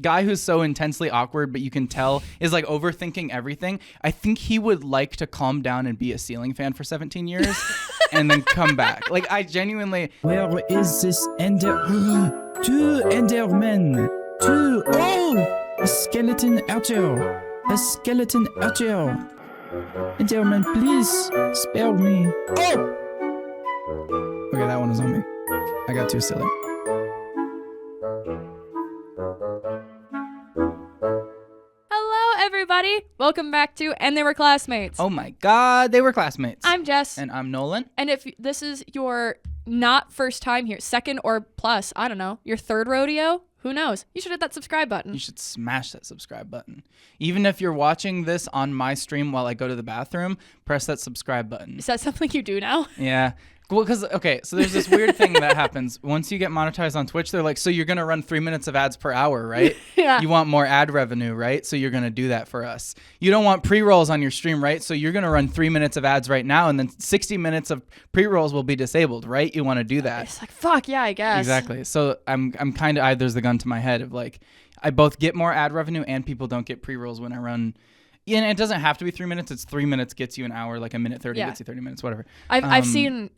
guy who's so intensely awkward, but you can tell is like overthinking everything. I think he would like to calm down and be a ceiling fan for 17 years and then come back. Like, I genuinely... Where is this Ender... Two Endermen! Two... Oh! A skeleton archer! A skeleton archer! Enderman, please spare me. Oh! Okay, that one was on me. I got too silly. Everybody, welcome back to And They Were Classmates. Oh my god, they were classmates. I'm Jess. And I'm Nolynn. And if this is your not first time here, second or plus, I don't know, your third rodeo, who knows? You should hit that subscribe button. You should smash that subscribe button. Even if you're watching this on my stream while I go to the bathroom, press that subscribe button. Is that something you do now? Yeah. Well, because, okay, so there's this weird thing that happens. Once you get monetized on Twitch, they're like, so you're going to run 3 minutes of ads per hour, right? Yeah. You want more ad revenue, right? So you're going to do that for us. You don't want pre-rolls on your stream, right? So you're going to run 3 minutes of ads right now, and then 60 minutes of pre-rolls will be disabled, right? You want to do that. It's like, fuck, yeah, I guess. Exactly. So I'm kind of, there's the gun to my head of like, I both get more ad revenue and people don't get pre-rolls when I run. And it doesn't have to be 3 minutes. It's 3 minutes gets you an hour, like a minute 30 gets you 30 minutes, whatever. I've seen...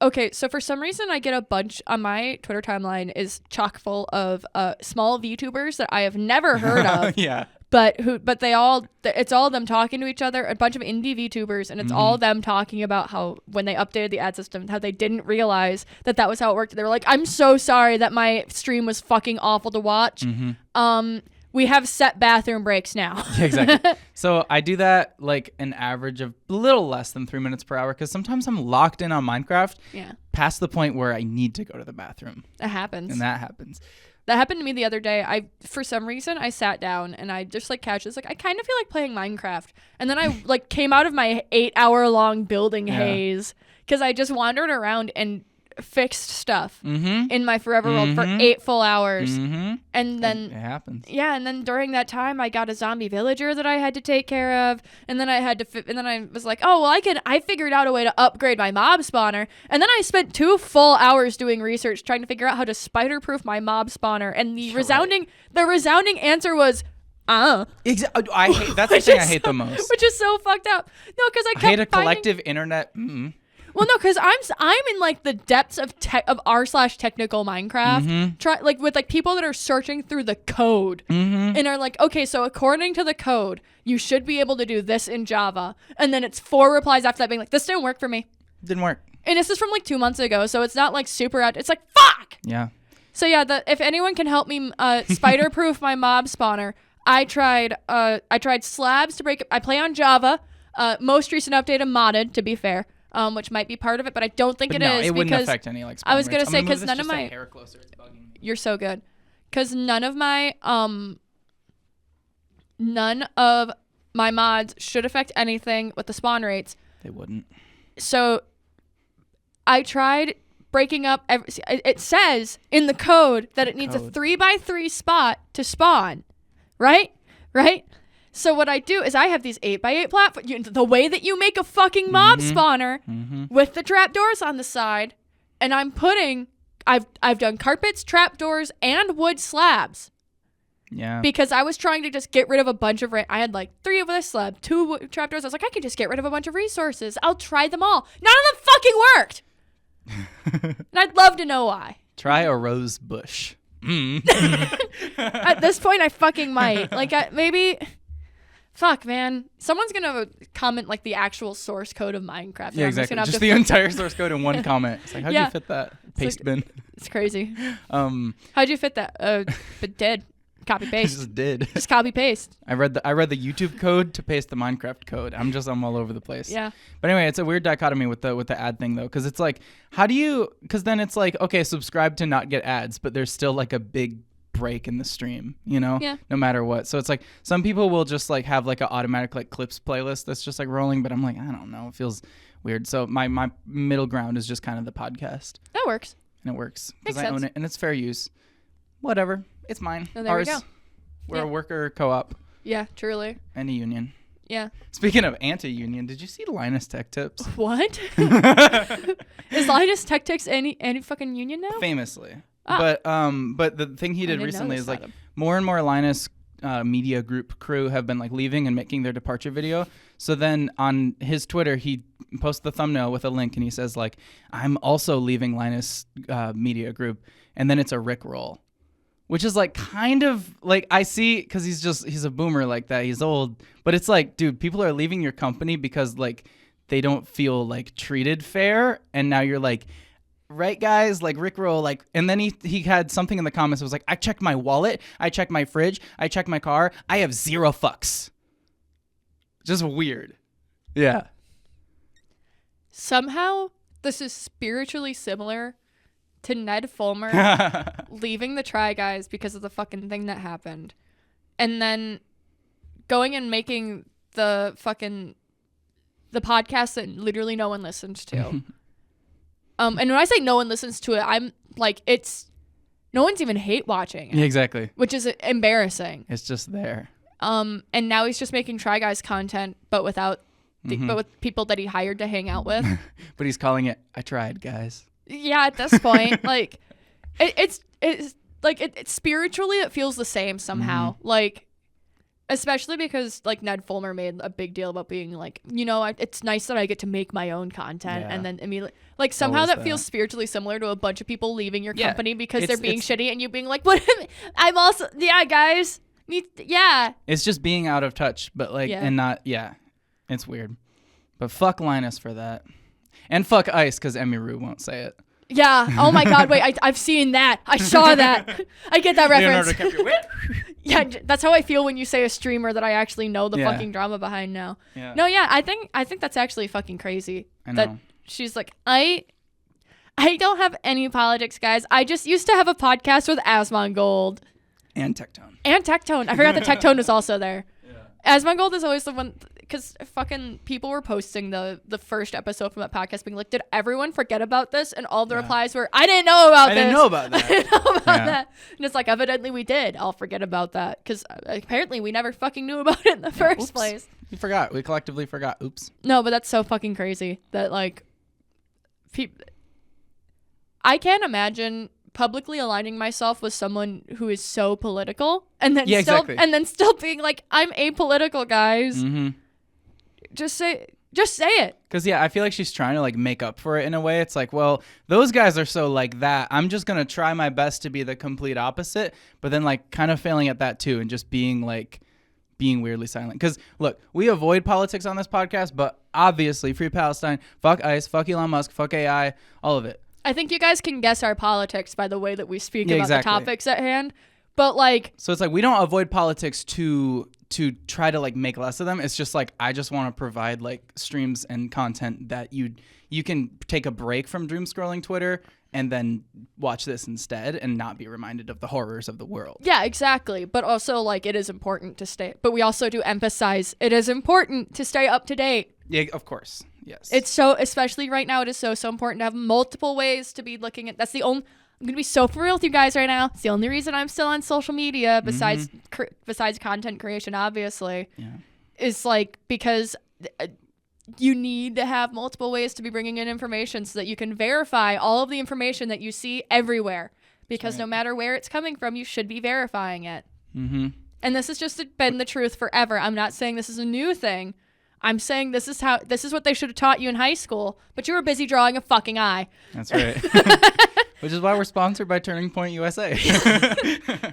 Okay, so for some reason I get a bunch on my Twitter timeline is chock full of small VTubers that I have never heard of. Yeah. But it's all them talking to each other, a bunch of indie VTubers, and it's all them talking about how when they updated the ad system, how they didn't realize that was how it worked. They were like, I'm so sorry that my stream was fucking awful to watch. We have set bathroom breaks now. Yeah, exactly. So I do that like an average of a little less than 3 minutes per hour because sometimes I'm locked in on Minecraft past the point where I need to go to the bathroom. That happens. And that happens. That happened to me the other day. For some reason, I sat down and I just like casually was like, I kind of feel like playing Minecraft. And then I like came out of my 8-hour-long building haze because I just wandered around and fixed stuff in my forever world for 8 full hours. And then it happens. Yeah, and then during that time I got a zombie villager that I had to take care of, and then I was like, oh well, I figured out a way to upgrade my mob spawner, and then I spent 2 full hours doing research trying to figure out how to spider proof my mob spawner, and the resounding answer was Exactly. I hate that's the thing I hate the most. Which is so fucked up. No, because I hate a collective internet. Well, no, because I'm in like the depths of r/technical Minecraft, like with like people that are searching through the code and are like, okay, so according to the code, you should be able to do this in Java, and then it's 4 replies after that being like, this didn't work for me. Didn't work. And this is from like 2 months ago, so it's not like super out. It's like fuck. Yeah. So yeah, if anyone can help me spider proof my mob spawner, I tried slabs to break it. I play on Java. Most recent update modded, to be fair. Which might be part of it, but I don't think it is. It wouldn't affect any like spawn I was gonna rates. say because none of my my hair closer, it's bugging me. You're so good. Because none of my mods should affect anything with the spawn rates. They wouldn't. So I tried breaking up it says in the code that it needs a 3x3 spot to spawn. Right? So what I do is I have these 8x8 platforms, the way that you make a fucking mob spawner with the trapdoors on the side, and I've done carpets, trapdoors, and wood slabs. Yeah. Because I was trying to just get rid of a bunch of I had like 3 of this slab, 2 trapdoors. I was like, I can just get rid of a bunch of resources. I'll try them all. None of them fucking worked. And I'd love to know why. Try a rose bush. At this point, I fucking might. Like, maybe... Fuck, man. Someone's going to comment, like, the actual source code of Minecraft. Yeah, exactly. Just the entire source code in one comment. It's like, how'd you fit that? Paste bin. It's crazy. How'd you fit that? But did. Copy paste. Just did. Just copy paste. I read the YouTube code to paste the Minecraft code. I'm all over the place. Yeah. But anyway, it's a weird dichotomy with the ad thing though, because it's like, because then it's like, okay, subscribe to not get ads, but there's still like a big break in the stream, no matter what. So it's like some people will just like have like an automatic like clips playlist that's just like rolling, but I'm like, I don't know, it feels weird. So my middle ground is just kind of the podcast. That works. And it works because I own it and it's fair use. Whatever, it's mine. Oh, there we go. We're a worker co-op. Yeah, truly. And a union. Yeah. Speaking of anti-union, did you see Linus Tech Tips? What? Is Linus Tech Tips any fucking union now? Famously. But the thing he did recently is like more and more Linus media group crew have been like leaving and making their departure video. So then on his Twitter, he posts the thumbnail with a link and he says like, I'm also leaving Linus media group. And then it's a Rickroll, which is like kind of like I see because he's a boomer like that. He's old, but it's like, dude, people are leaving your company because like they don't feel like treated fair. And now you're like, right, guys, like Rickroll, like, and then he had something in the comments that was like, I checked my wallet, I checked my fridge, I checked my car, I have 0 fucks. Just weird. Yeah. Somehow, this is spiritually similar to Ned Fulmer leaving the Try Guys because of the fucking thing that happened. And then going and making the podcast that literally no one listens to. And when I say no one listens to it, I'm like, no one's even hate watching it. Yeah, exactly. Which is embarrassing. It's just there. And now he's just making Try Guys content, but without, but with people that he hired to hang out with. But he's calling it, I tried, guys. Yeah, at this point, like, it's like, spiritually, it feels the same somehow. Like, especially because, like, Ned Fulmer made a big deal about being like, it's nice that I get to make my own content. Yeah. And then immediately, like, somehow that feels spiritually similar to a bunch of people leaving your company because they're being shitty and you being like, what? I'm also, guys. Yeah. It's just being out of touch, but, like, and not, it's weird. But fuck Linus for that. And fuck Ice because Emiru won't say it. Yeah. Oh, my God. Wait, I've seen that. I saw that. I get that reference. Yeah, that's how I feel when you say a streamer that I actually know the fucking drama behind now. Yeah. No, yeah, I think that's actually fucking crazy. I know. That she's like, I don't have any politics, guys. I just used to have a podcast with Asmongold. And Tectone. I forgot that Tectone was also there. Yeah. Asmongold is always the one, because fucking people were posting the first episode from that podcast being like, did everyone forget about this? And all the replies were, I didn't know about this. I didn't know about that. I didn't know about that. And it's like, evidently we did. I'll forget about that. Because apparently we never fucking knew about it in the first place. We forgot. We collectively forgot. Oops. No, but that's so fucking crazy that, like, I can't imagine publicly aligning myself with someone who is so political and then still being like, I'm apolitical, guys. Mm-hmm. Just say it. Because, I feel like she's trying to, like, make up for it in a way. It's like, well, those guys are so like that. I'm just going to try my best to be the complete opposite. But then, like, kind of failing at that, too. And just being weirdly silent. Because, look, we avoid politics on this podcast. But obviously, Free Palestine, fuck ICE, fuck Elon Musk, fuck AI, all of it. I think you guys can guess our politics by the way that we speak about the topics at hand. But, like... So it's like, we don't avoid politics to try to, like, make less of them. It's just like, I just want to provide, like, streams and content that you can take a break from doom scrolling Twitter and then watch this instead and not be reminded of the horrors of the world. Yeah, exactly. But also, like, it is important to stay. But we also do emphasize it is important to stay up to date. Yeah, of course. Yes. It's so, especially right now, it is so important to have multiple ways to be looking at. That's the only... I'm going to be so for real with you guys right now. It's the only reason I'm still on social media besides content creation, obviously, is like because you need to have multiple ways to be bringing in information so that you can verify all of the information that you see everywhere. Because no matter where it's coming from, you should be verifying it. Mm-hmm. And this has just been the truth forever. I'm not saying this is a new thing. I'm saying this is what they should have taught you in high school, but you were busy drawing a fucking eye. That's right. Which is why we're sponsored by Turning Point USA.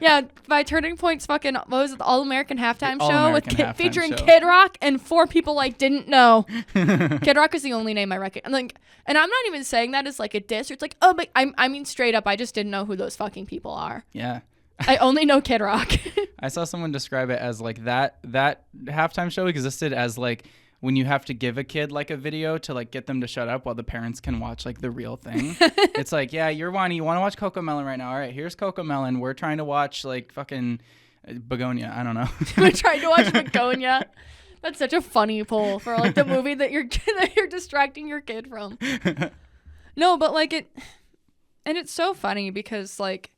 Yeah, by Turning Point's fucking, what was it, the All-American Halftime Show featuring Kid Rock and 4 people I didn't know. Kid Rock is the only name I recognize. And I'm not even saying that as like a diss. It's like, oh, but I mean straight up, I just didn't know who those fucking people are. Yeah. I only know Kid Rock. I saw someone describe it as like that halftime show existed as like when you have to give a kid like a video to like get them to shut up while the parents can watch like the real thing. It's like, yeah, you want to watch Cocomelon right now. All right, here's Cocomelon. We're trying to watch like fucking Begonia. I don't know. We're trying to watch Begonia. That's such a funny poll for like the movie that you're distracting your kid from. No, but like it, and it's so funny because like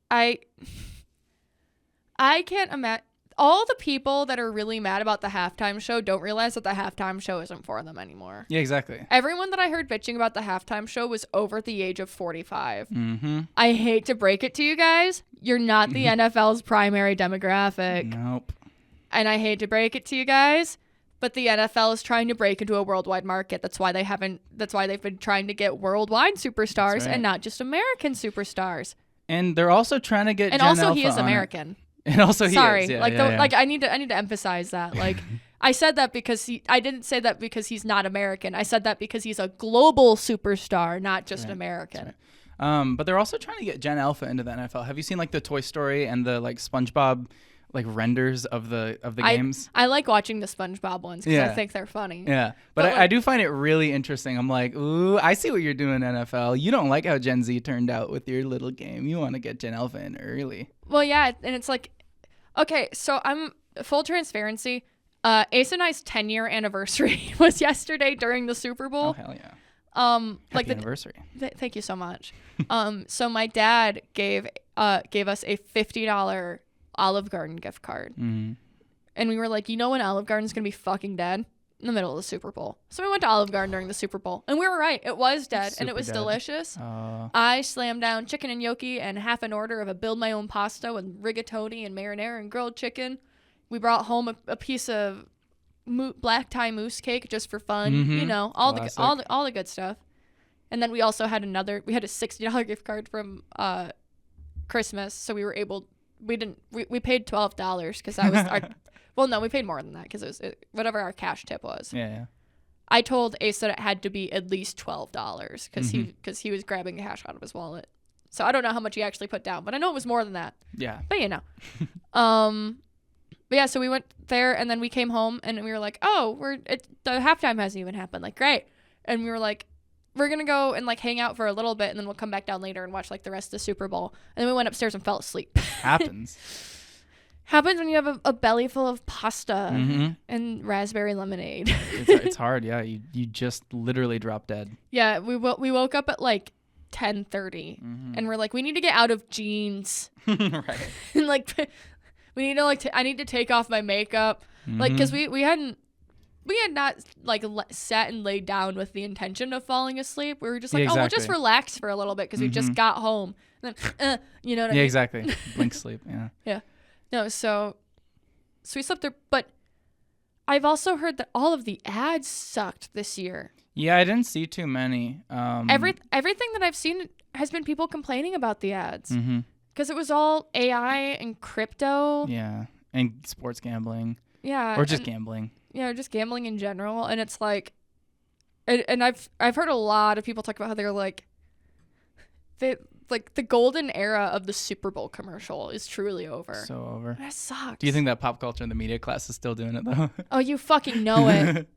I can't imagine. all the people that are really mad about the halftime show don't realize that the halftime show isn't for them anymore. Yeah, exactly. Everyone that I heard bitching about the halftime show was over the age of 45. Mm-hmm. I hate to break it to you guys. You're not the NFL's primary demographic. Nope. And I hate to break it to you guys, but the NFL is trying to break into a worldwide market. That's why they've been trying to get worldwide superstars and not just American superstars. And they're also trying to get And Gen also Alpha he is on American. It. And also he Sorry. is. Yeah, like I need to emphasize that. Like I said that because I didn't say that because he's not American. I said that because he's a global superstar, not just American. Right. But they're also trying to get Gen Alpha into the NFL. Have you seen like the Toy Story and the like SpongeBob like renders of the games? I like watching the SpongeBob ones because I think they're funny. Yeah, but I do find it really interesting. I'm like, ooh, I see what you're doing, NFL. You don't like how Gen Z turned out with your little game. You want to get Gen Alpha in early. Well, yeah, and it's like, okay, so I'm full transparency. Ace and I's 10-year anniversary was yesterday during the Super Bowl. Oh hell yeah! Happy anniversary. Thank you so much. So my dad gave us a $50 Olive Garden gift card. Mm-hmm. And we were like, you know when Olive Garden's going to be fucking dead? In the middle of the Super Bowl. So we went to Olive Garden during the Super Bowl. And we were right. It was dead. And it was delicious. I slammed down chicken and gnocchi and half an order of a build my own pasta with rigatoni and marinara and grilled chicken. We brought home a piece of black tie mousse cake just for fun. Mm-hmm. You know, all the good stuff. And then we also had a $60 gift card from Christmas. So we were able... We paid $12 because that was our well no we paid more than that because it was whatever our cash tip was. Yeah. I told Ace that it had to be at least $12 because he was grabbing cash out of his wallet. So I don't know how much he actually put down, but I know it was more than that. Yeah. But you know. But yeah, so we went there and then we came home and we were like, oh, the halftime hasn't even happened. Like, great. And we were like, we're going to go and like hang out for a little bit and then we'll come back down later and watch like the rest of the Super Bowl. And then we went upstairs and fell asleep. Happens when you have a belly full of pasta and raspberry lemonade. It's hard. Yeah. You just literally drop dead. Yeah. We woke up at like 10:30 and we're like, we need to get out of jeans. Right. And like, we need to I need to take off my makeup. Like, cause we had not like sat and laid down with the intention of falling asleep. We were just like, we'll just relax for a little bit because we just got home. And then, you know what I mean? Yeah, exactly. Blink sleep. Yeah. Yeah. No, so we slept there. But I've also heard that all of the ads sucked this year. Yeah, I didn't see too many. Everything that I've seen has been people complaining about the ads because it was all AI and crypto. Yeah, and sports gambling. Yeah. Or just gambling. Yeah, just gambling in general. And it's like, and I've heard a lot of people talk about how they're like, the golden era of the Super Bowl commercial is truly over. So over. That sucks. Do you think that pop culture in the media class is still doing it though? Oh, you fucking know it.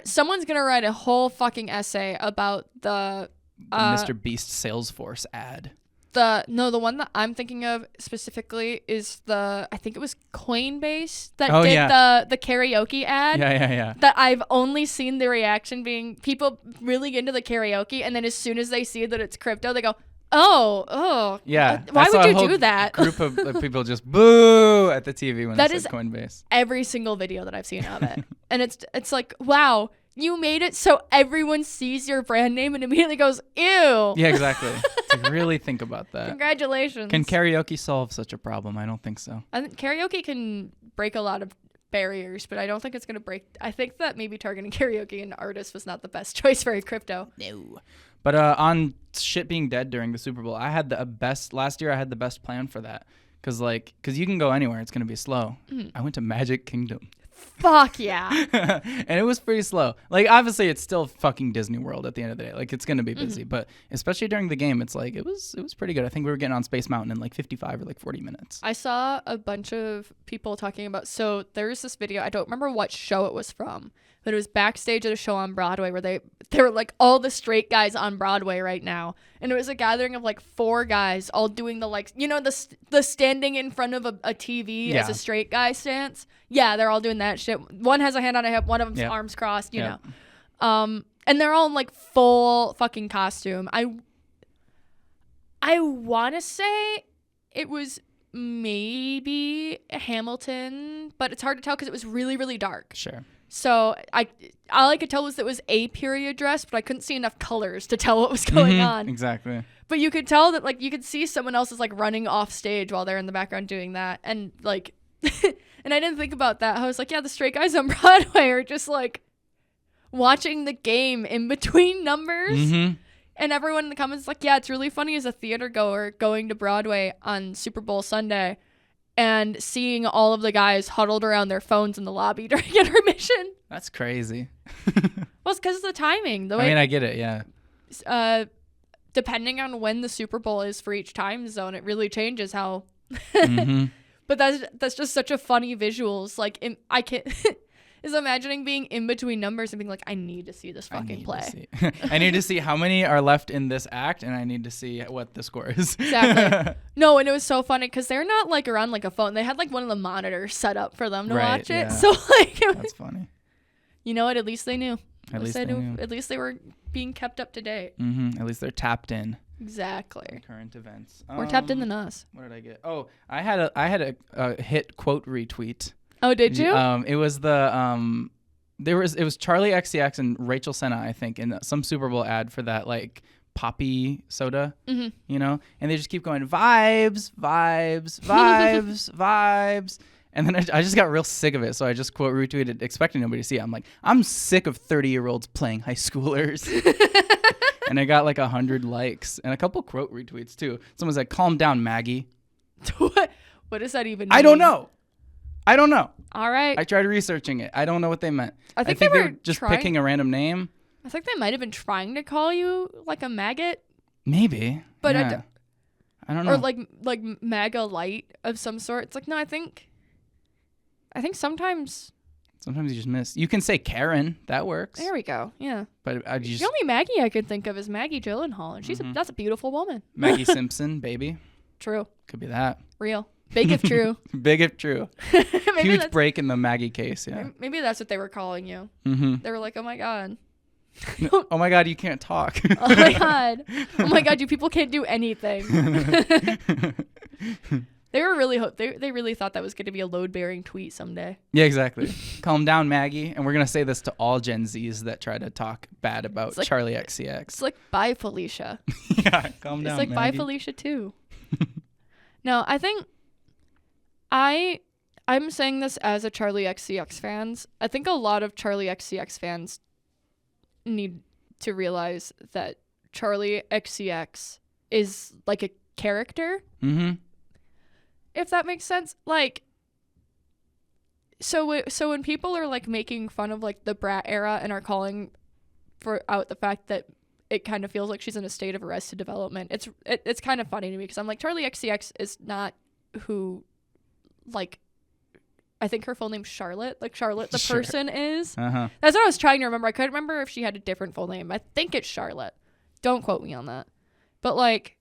Someone's gonna write a whole fucking essay about the Mr. Beast Salesforce ad. The one that I'm thinking of specifically is I think it was Coinbase that did the karaoke ad. Yeah. That I've only seen the reaction being people really into the karaoke, and then as soon as they see that it's crypto, they go, oh. Yeah. Why would you do that? Group of people just boo at the TV when that it said Coinbase. Every single video that I've seen of it. And it's like, wow, you made it so everyone sees your brand name and immediately goes, ew. Yeah, exactly. To really think about that. Congratulations. Can karaoke solve such a problem? I don't think so. I think karaoke can break a lot of barriers, but I don't think it's going to break. I think that maybe targeting karaoke and artists was not the best choice for a crypto. No. But on shit being dead during the Super Bowl, I had last year I had the best plan for that. Because you can go anywhere. It's going to be slow. I went to Magic Kingdom. Fuck yeah. And it was pretty slow. Like, obviously, it's still fucking Disney World at the end of the day. Like, it's going to be busy. But especially during the game, it's like, it was pretty good. I think we were getting on Space Mountain in like 55 or like 40 minutes. I saw a bunch of people talking about, so there's this video, I don't remember what show it was from, but it was backstage at a show on Broadway where they were like all the straight guys on Broadway right now. And it was a gathering of like 4 guys all doing the like, you know, the standing in front of a TV as a straight guy stance. Yeah, they're all doing that shit. One has a hand on a hip, one of them's arms crossed, you know. And they're all in like full fucking costume. I want to say it was maybe Hamilton but it's hard to tell because it was really, really dark. Sure. So all I could tell was it was a period dress, but I couldn't see enough colors to tell what was going on. Exactly. But you could tell that, like, you could see someone else is, like, running off stage while they're in the background doing that. And, like, and I didn't think about that. I was like, yeah, the straight guys on Broadway are just, like, watching the game in between numbers. And everyone in the comments is like, yeah, it's really funny as a theater goer going to Broadway on Super Bowl Sunday and seeing all of the guys huddled around their phones in the lobby during intermission. That's crazy. Well, it's because of the timing. I mean, I get it, yeah. Depending on when the Super Bowl is for each time zone, it really changes how. But that's just such a funny visuals. Like, I can't is imagining being in between numbers and being like, I need to see this fucking play. I need to see how many are left in this act, and I need to see what the score is. Exactly. No, and it was so funny because they're not like around like a phone. They had like one of the monitors set up for them to watch it. Yeah. So like, that's funny. You know what? At least they knew. At least they knew. At least they were being kept up to date. At least they're tapped in. Exactly. Current events. More tapped in than us. What did I get? Oh, I had a hit quote retweet. Oh, did you? It was the it was Charli XCX and Rachel Senna, I think, in some Super Bowl ad for that like poppy soda, you know, and they just keep going vibes, vibes, vibes, vibes. And then I just got real sick of it, so I just quote retweeted, expecting nobody to see it. I'm like, I'm sick of 30-year-olds playing high schoolers. And I got like 100 likes and a couple quote retweets too. Someone's like, calm down, Maggie. What does that even mean? I don't know. All right. I tried researching it. I don't know what they meant. I think they were just picking a random name. I think they might have been trying to call you like a maggot. Maybe. But yeah. I don't know. Or like MAGA light of some sort. It's like, no, I think sometimes you just miss. You can say Karen. That works. There we go. Yeah. But the only Maggie I could think of is Maggie Gyllenhaal, and that's a beautiful woman. Maggie Simpson, baby. True. Could be that. Real. Big if true. Big if true. Huge break in the Maggie case. Yeah. Maybe that's what they were calling you. They were like, oh my god. Oh my god, you can't talk. Oh my god. Oh my god, you people can't do anything. They were really they really thought that was going to be a load-bearing tweet someday. Yeah, exactly. Calm down, Maggie. And we're going to say this to all Gen Zs that try to talk bad about like, Charli XCX. It's like, bye, Felicia. Yeah, calm down, It's like, Maggie. bye, Felicia, too. No, I think I'm saying this as a Charli XCX fans. I think a lot of Charli XCX fans need to realize that Charli XCX is like a character. If that makes sense. Like, so when people are like making fun of like the Brat era and are calling out the fact that it kind of feels like she's in a state of arrested development, it's kind of funny to me because I'm like, Charli XCX is not who, like, I think her full name's Charlotte. Like, Charlotte the person is. That's what I was trying to remember. I couldn't remember if she had a different full name. I think it's Charlotte. Don't quote me on that. But like,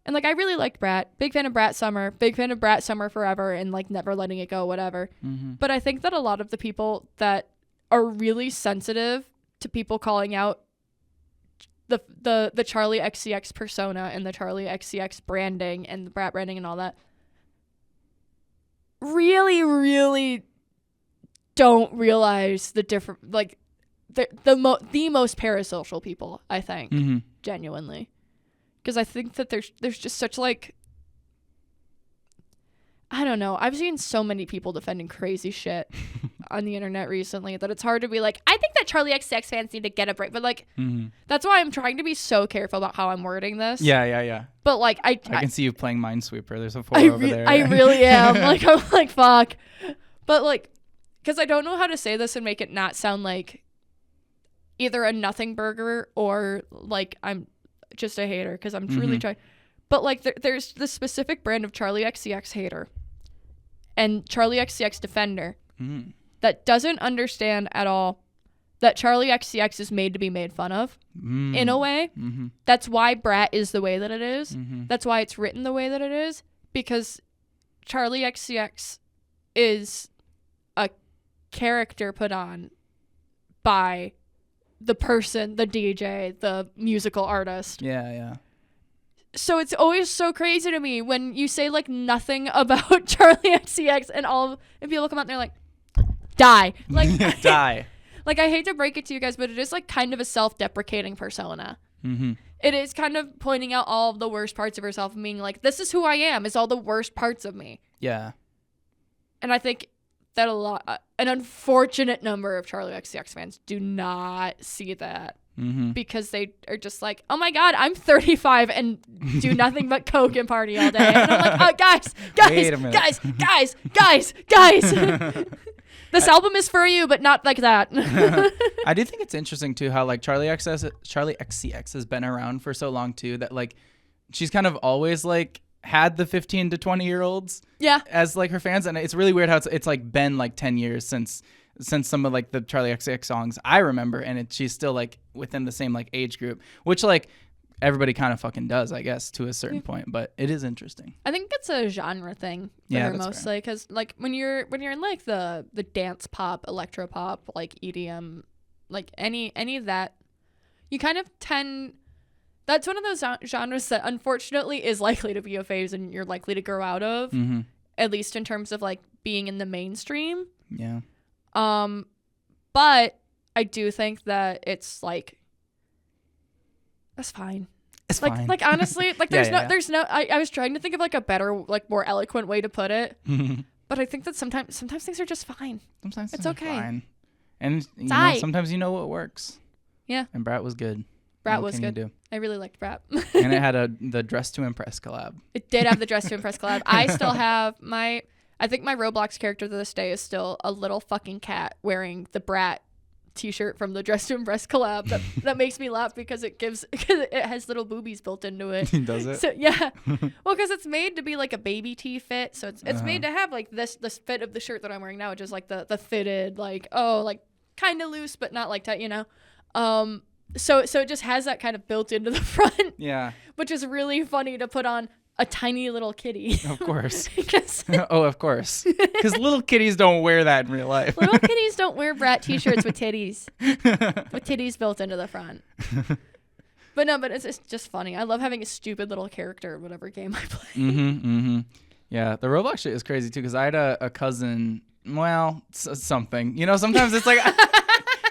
and like, I really liked Brat. Big fan of Brat Summer. Big fan of Brat Summer Forever and like never letting it go, whatever. But I think that a lot of the people that are really sensitive to people calling out the Charli XCX persona and the Charli XCX branding and the Brat branding and all that really, really don't realize the different, like, the most parasocial people, I think, genuinely. Because I think that there's just such, like, I don't know. I've seen so many people defending crazy shit on the internet recently that it's hard to be like, I think that Charli XCX fans need to get a break. But, like, that's why I'm trying to be so careful about how I'm wording this. Yeah. But, like, I can see you playing Minesweeper. There's a 4 over there. I really am. Like, I'm like, fuck. But, like, because I don't know how to say this and make it not sound like either a nothing burger or, like, I'm just a hater, because I'm truly trying. But, like, there's this specific brand of Charli XCX hater and Charli XCX defender that doesn't understand at all that Charli XCX is made to be made fun of in a way. That's why Brat is the way that it is. That's why it's written the way that it is, because Charli XCX is a character put on by the person, the DJ, the musical artist. Yeah. So it's always so crazy to me when you say like nothing about Charli XCX and people come out and they're like, die. Like, die. Like, I hate to break it to you guys, but it is like kind of a self-deprecating persona. Mm-hmm. It is kind of pointing out all of the worst parts of herself and being like, this is who I am. It's all the worst parts of me. Yeah. And I think that an unfortunate number of Charli XCX fans do not see that. Mm-hmm. Because they are just like, oh my God, I'm 35 and do nothing but coke and party all day. And I'm like, oh, guys. This album is for you, but not like that. I do think it's interesting too how like Charli XCX has been around for so long too that like she's kind of always like had the 15 to 20-year-olds as like her fans, and it's really weird how it's like been like 10 years since some of like the Charli XCX songs I remember, and she's still like within the same like age group, which like everybody kind of fucking does, I guess, to a certain point. But it is interesting. I think it's a genre thing for her mostly, because like when you're in like the dance pop, electro pop, like EDM, like any of that, you kind of tend. That's one of those genres that unfortunately is likely to be a phase and you're likely to grow out of, at least in terms of like being in the mainstream. Yeah. But I do think that it's like, that's fine. It's like, fine. Like honestly, like there's no, I was trying to think of like a better, like more eloquent way to put it. But I think that sometimes things are just fine. Sometimes it's okay. Fine. And you know, sometimes you know what works. Yeah. And Brat was good. Brat was good. I really liked Brat. And it had the Dress to Impress collab. It did have the Dress to Impress collab. I still have I think my Roblox character to this day is still a little fucking cat wearing the Brat t-shirt from the Dress to Impress collab. That makes me laugh because it has little boobies built into it. Does it? So yeah. Well, because it's made to be like a baby tee fit, so it's made to have like this fit of the shirt that I'm wearing now, which is like the fitted, like like kind of loose but not like tight, you know. So it just has that kind of built into the front. Yeah. Which is really funny to put on a tiny little kitty. Of course. Oh, of course. Because little kitties don't wear that in real life. Little kitties don't wear Brat t-shirts with titties. With titties built into the front. But it's just funny. I love having a stupid little character in whatever game I play. Yeah, the Roblox shit is crazy too, because I had a cousin, well, something. You know, sometimes it's like...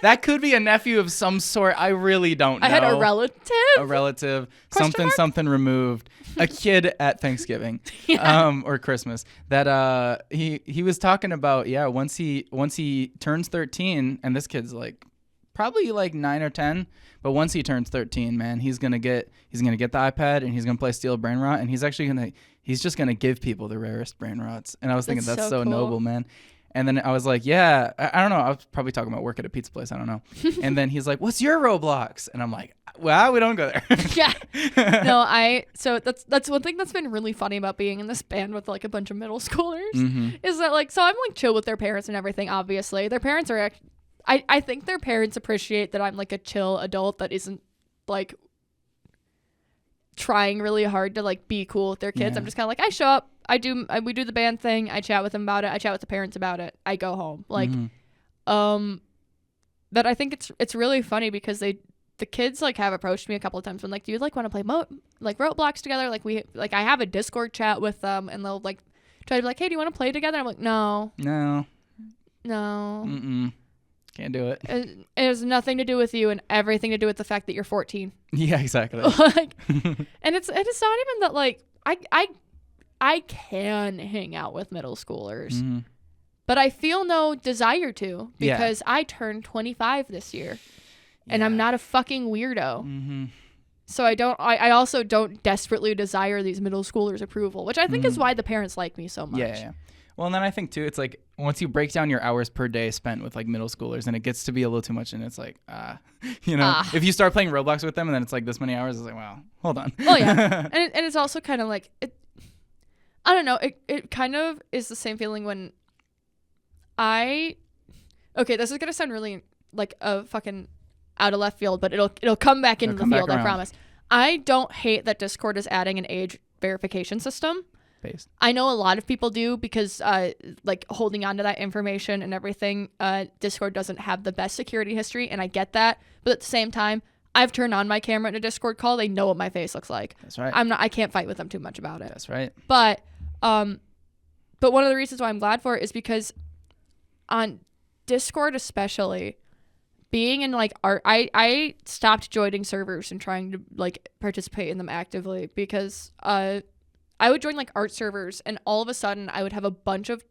That could be a nephew of some sort. I really don't know. I had a relative. A relative. Something removed. A kid at Thanksgiving. Or Christmas. That he was talking about, once he turns 13, and this kid's like probably like 9 or 10, but once he turns 13, man, he's gonna get the iPad and he's gonna play Steel Brain Rot, and he's just gonna give people the rarest brain rots. And I was thinking that's so cool. Noble, man. And then I was like, yeah, I don't know. I was probably talking about work at a pizza place. I don't know. And then he's like, what's your Roblox? And I'm like, well, we don't go there. Yeah. No, so that's one thing that's been really funny about being in this band with like a bunch of middle schoolers is that like, so I'm like chill with their parents and everything. Obviously their parents are, I think their parents appreciate that I'm like a chill adult that isn't like trying really hard to like be cool with their kids. I'm just kind of like, I show up, we do the band thing, I chat with them about it, I chat with the parents about it, I go home. Like but I think it's really funny because the kids like have approached me a couple of times when like, do you like want to play like Roblox together? Like I have a Discord chat with them and they'll like try to be like, hey, do you want to play together? I'm like, no. Can't do it. It has nothing to do with you and everything to do with the fact that you're 14. Yeah, exactly. Like, and it's not even that like I can hang out with middle schoolers, but I feel no desire to because I turned 25 this year, and I'm not a fucking weirdo. So I also don't desperately desire these middle schoolers' approval, which I think is why the parents like me so much. Yeah. Well, and then I think too, it's like once you break down your hours per day spent with like middle schoolers, and it gets to be a little too much, and it's like, if you start playing Roblox with them, and then it's like this many hours, it's like, wow, hold on. Oh yeah, and it's also kind of like I don't know. It kind of is the same feeling when this is gonna sound really like a fucking out of left field, but it'll come back into the field. I promise. I don't hate that Discord is adding an age verification system. Based. I know a lot of people do because like holding on to that information and everything, Discord doesn't have the best security history, and I get that. But at the same time, I've turned on my camera in a Discord call. They know what my face looks like. That's right. I can't fight with them too much about it. That's right. But one of the reasons why I'm glad for it is because on Discord especially, being in like art, I stopped joining servers and trying to like participate in them actively because I would join like art servers and all of a sudden I would have a bunch of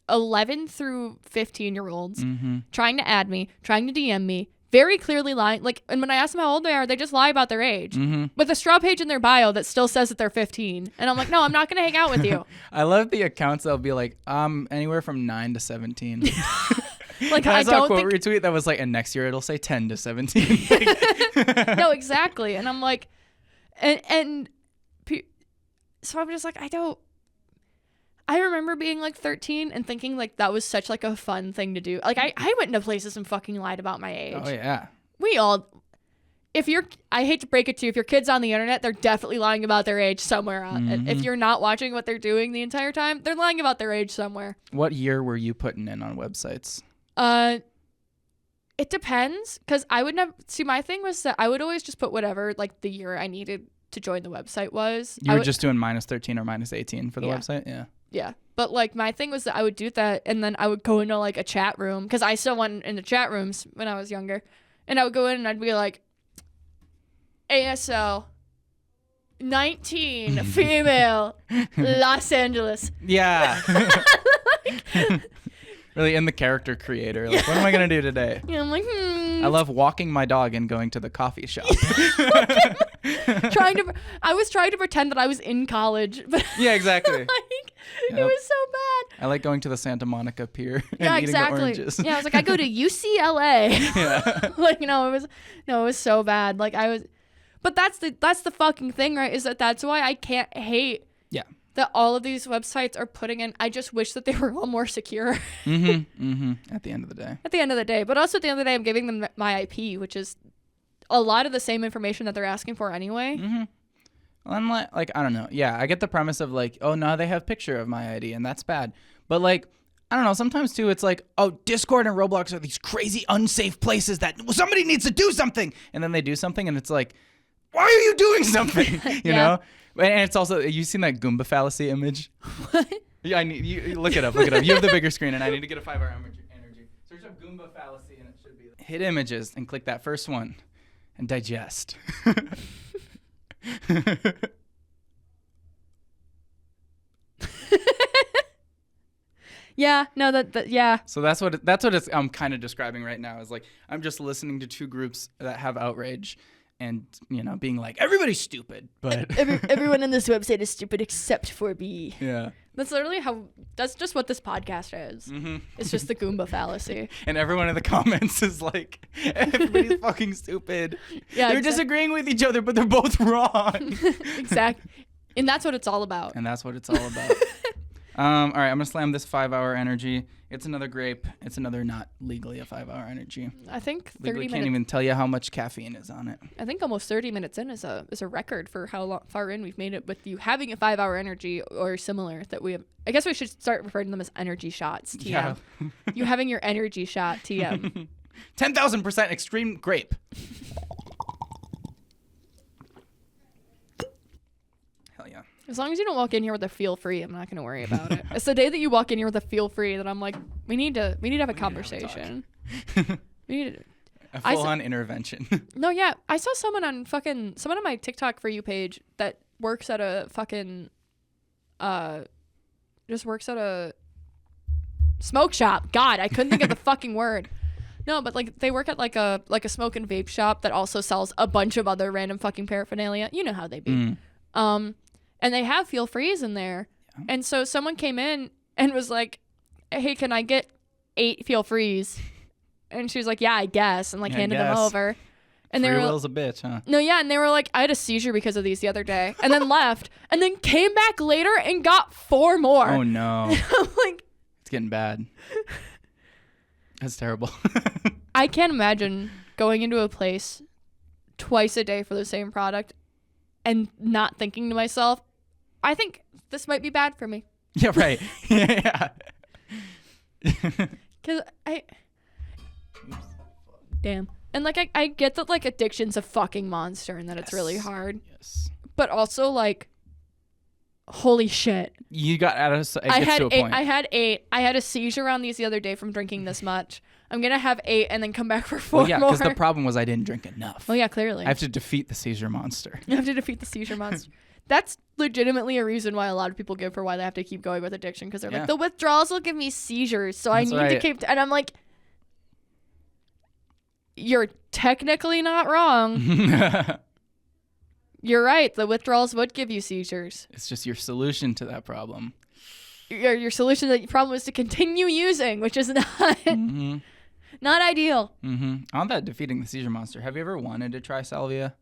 11 through 15-year-olds trying to add me, trying to DM me, very clearly lying. Like, and when I ask them how old they are, they just lie about their age with a straw page in their bio that still says that they're 15. And I'm like, no, I'm not going to hang out with you. I love the accounts that'll be like, anywhere from 9 to 17. Like, I saw a quote retweet that was like, and next year it'll say 10 to 17. No, exactly. And I'm like, so I'm just like, I remember being like 13 and thinking like that was such like a fun thing to do. Like I went into places and fucking lied about my age. Oh yeah. I hate to break it to you, if your kid's on the internet, they're definitely lying about their age somewhere. If you're not watching what they're doing the entire time, they're lying about their age somewhere. What year were you putting in on websites? It depends, because I would never see. My thing was that I would always just put whatever like the year I needed to join the website was. You were just doing -13 or -18 for the website? Yeah. Yeah. But like my thing was that I would do that and then I would go into like a chat room because I still went into chat rooms when I was younger. And I would go in and I'd be like, ASL 19 female Los Angeles. Yeah. Really in the character creator. Like, what am I going to do today? Yeah, I'm like, I love walking my dog and going to the coffee shop. I was trying to pretend that I was in college. But yeah, exactly. It was so bad. I like going to the Santa Monica Pier and yeah, eating exactly. the oranges. Yeah, I was like, I go to UCLA. Yeah. Like, it was so bad. Like but that's the fucking thing, right? Is that's why I can't hate. Yeah. That all of these websites are putting in. I just wish that they were all more secure. At the end of the day. At the end of the day, but also at the end of the day, I'm giving them my IP, which is a lot of the same information that they're asking for anyway. Unlike, like, I don't know. Yeah, I get the premise of like, oh, now they have picture of my ID and that's bad. But like, I don't know. Sometimes too, it's like, oh, Discord and Roblox are these crazy unsafe places that somebody needs to do something. And then they do something and it's like, why are you doing something? You know? And it's also, you seen that goomba fallacy image? What? Yeah, you look it up. You have the bigger screen and I need to get a 5-hour energy. Search up goomba fallacy and it should be. Hit images and click that first one and digest. Yeah, no, yeah. So that's what I'm kind of describing right now is like I'm just listening to two groups that have outrage and being like everybody's stupid, but everyone in this website is stupid except for me. Yeah. That's just what this podcast is. It's just the Goomba fallacy. And everyone in the comments is like, everybody's fucking stupid. Yeah, they're disagreeing with each other, but they're both wrong. Exactly. And that's what it's all about. All right, I'm going to slam this 5-hour energy. It's another grape. It's another not legally a 5-hour energy. I think 30 legally minutes. Can't even tell you how much caffeine is on it. I think almost 30 minutes in is a record for how far in we've made it with you having a 5-hour energy or similar that we have. I guess we should start referring to them as energy shots, TM. Yeah. You having your energy shot, TM. 10,000% extreme grape. As long as you don't walk in here with a feel free, I'm not going to worry about it. It's the day that you walk in here with a feel free that I'm like, we need to have a conversation. We need a full-on intervention. No, yeah. I saw someone on my TikTok For You page that works at a fucking, just works at a smoke shop. God, I couldn't think of the fucking word. No, but like they work at like a smoke and vape shop that also sells a bunch of other random fucking paraphernalia. You know how they be. And they have feel frees in there. Yeah. And so someone came in and was like, hey, can I get 8 feel frees? And she was like, yeah, I guess. And like handed them over. And Free will's a bitch, huh? No, yeah. And they were like, I had a seizure because of these the other day. And then left. And then came back later and got 4 more. Oh, no. I'm like, it's getting bad. That's terrible. I can't imagine going into a place twice a day for the same product and not thinking to myself, I think this might be bad for me. Yeah, right. Yeah. Because damn. And like I get that like addiction's a fucking monster and that it's really hard. Yes. But also like, holy shit. You got out of it gets to a point. I had 8. I had a seizure on these the other day from drinking this much. I'm gonna have 8 and then come back for 4 more. Yeah, because the problem was I didn't drink enough. Oh yeah, clearly. I have to defeat the seizure monster. You have to defeat the seizure monster. That's legitimately a reason why a lot of people give for why they have to keep going with addiction, because they're like, the withdrawals will give me seizures, so I need to keep. And I'm like, you're technically not wrong. You're right. The withdrawals would give you seizures. It's just your solution to that problem. Your solution to that problem is to continue using, which is not ideal. On that defeating the seizure monster, have you ever wanted to try salvia?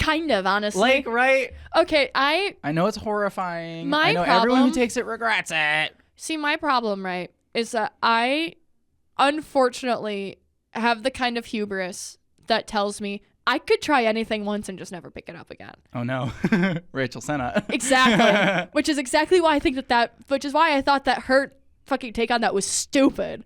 Kind of, honestly. Like, right? Okay, I know it's horrifying. I know everyone who takes it regrets it. See, my problem, right, is that I, unfortunately, have the kind of hubris that tells me I could try anything once and just never pick it up again. Oh, no. Rachel Senna. Exactly. Which is exactly why I think which is why I thought that her fucking take on that was stupid.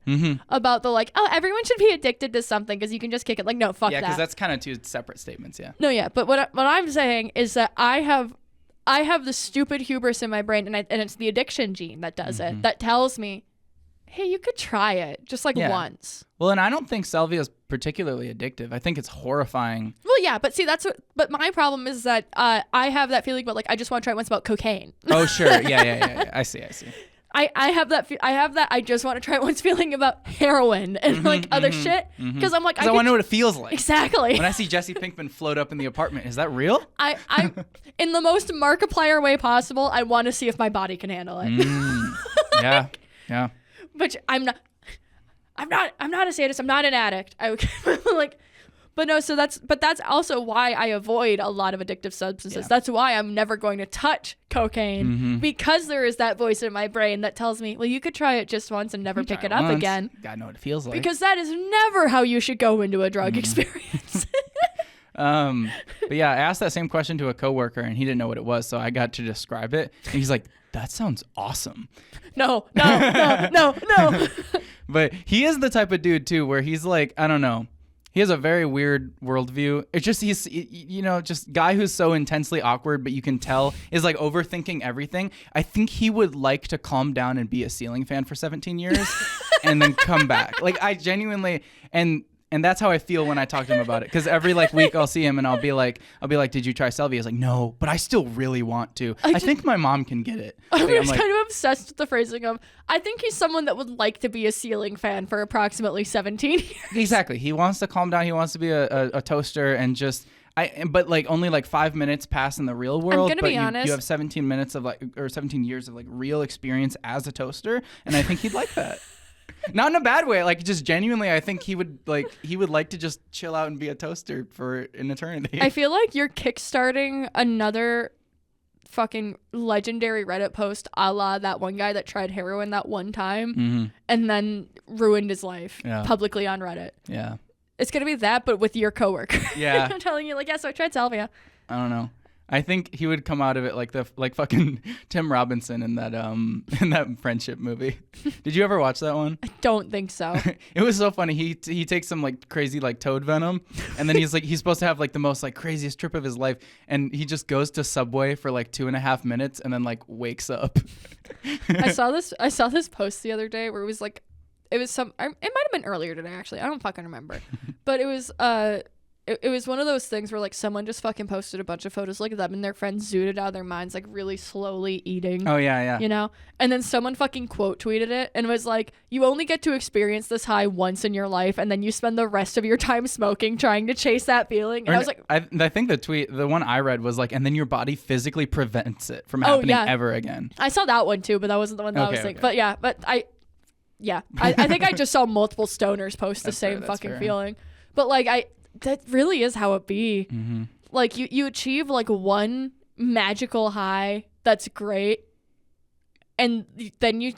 About the like, oh, everyone should be addicted to something because you can just kick it. Like, no, fuck that. Yeah, because that's kind of two separate statements, yeah. No, yeah, but what I'm saying is that I have the stupid hubris in my brain, and it's the addiction gene that does it, that tells me, hey, you could try it just like once. Well, and I don't think salvia is particularly addictive. I think it's horrifying. Well, yeah, but see, but my problem is that I have that feeling about like, I just want to try it once about cocaine. Oh, sure. Yeah. I see. I have that I just want to try it once feeling about heroin and like other shit. Because I'm like, I want to know what it feels like. Exactly. When I see Jesse Pinkman float up in the apartment, is that real? I in the most Markiplier way possible, I want to see if my body can handle it. Yeah. Which I'm not a sadist. I'm not an addict. But no, that's also why I avoid a lot of addictive substances. That's why I'm never going to touch cocaine, because there is that voice in my brain that tells me, well, you could try it just once and never pick it up again. Gotta know what it feels like. Because that is never how you should go into a drug experience. But yeah, I asked that same question to a coworker and he didn't know what it was, so I got to describe it. And he's like, that sounds awesome. No. But he is the type of dude too, where he's like, I don't know. He has a very weird worldview. It's just, he's, just guy who's so intensely awkward, but you can tell is like overthinking everything. I think he would like to calm down and be a ceiling fan for 17 years and then come back. Like, I genuinely, and that's how I feel when I talk to him about it. Because every like week I'll see him and I'll be like, did you try salvia? He's like, no, but I still really want to. I think my mom can get it. I'm just kind of obsessed with the phrasing of, I think he's someone that would like to be a ceiling fan for approximately 17 years. Exactly. He wants to calm down. He wants to be a toaster and just, but like only like 5 minutes pass in the real world. I'm gonna be honest. You have 17 minutes of like, or 17 years of like real experience as a toaster. And I think he'd like that. Not in a bad way, like just genuinely, I think he would like to just chill out and be a toaster for an eternity. I feel like you're kickstarting another fucking legendary Reddit post a la that one guy that tried heroin that one time and then ruined his life publicly on Reddit. Yeah. It's going to be that, but with your coworker. Yeah. I'm telling you, like, so I tried salvia. I don't know. I think he would come out of it like fucking Tim Robinson in that Friendship movie. Did you ever watch that one? I don't think so. It was so funny. He takes some like crazy like toad venom, and then he's supposed to have like the most like craziest trip of his life, and he just goes to Subway for like 2.5 minutes and then like wakes up. I saw this post the other day where it was like, it might have been earlier today actually. I don't fucking remember, but it was It was one of those things where like someone just fucking posted a bunch of photos like them and their friends zooted out of their minds like really slowly eating. Oh yeah. You know? And then someone fucking quote tweeted it and was like, you only get to experience this high once in your life and then you spend the rest of your time smoking trying to chase that feeling. And I was like, I think the one I read was like, and then your body physically prevents it from happening ever again. I saw that one too, but that wasn't the one that I was thinking. But I think I just saw multiple stoners post the same fucking feeling. But like that really is how it be. Mm-hmm. Like you achieve like one magical high that's great, and then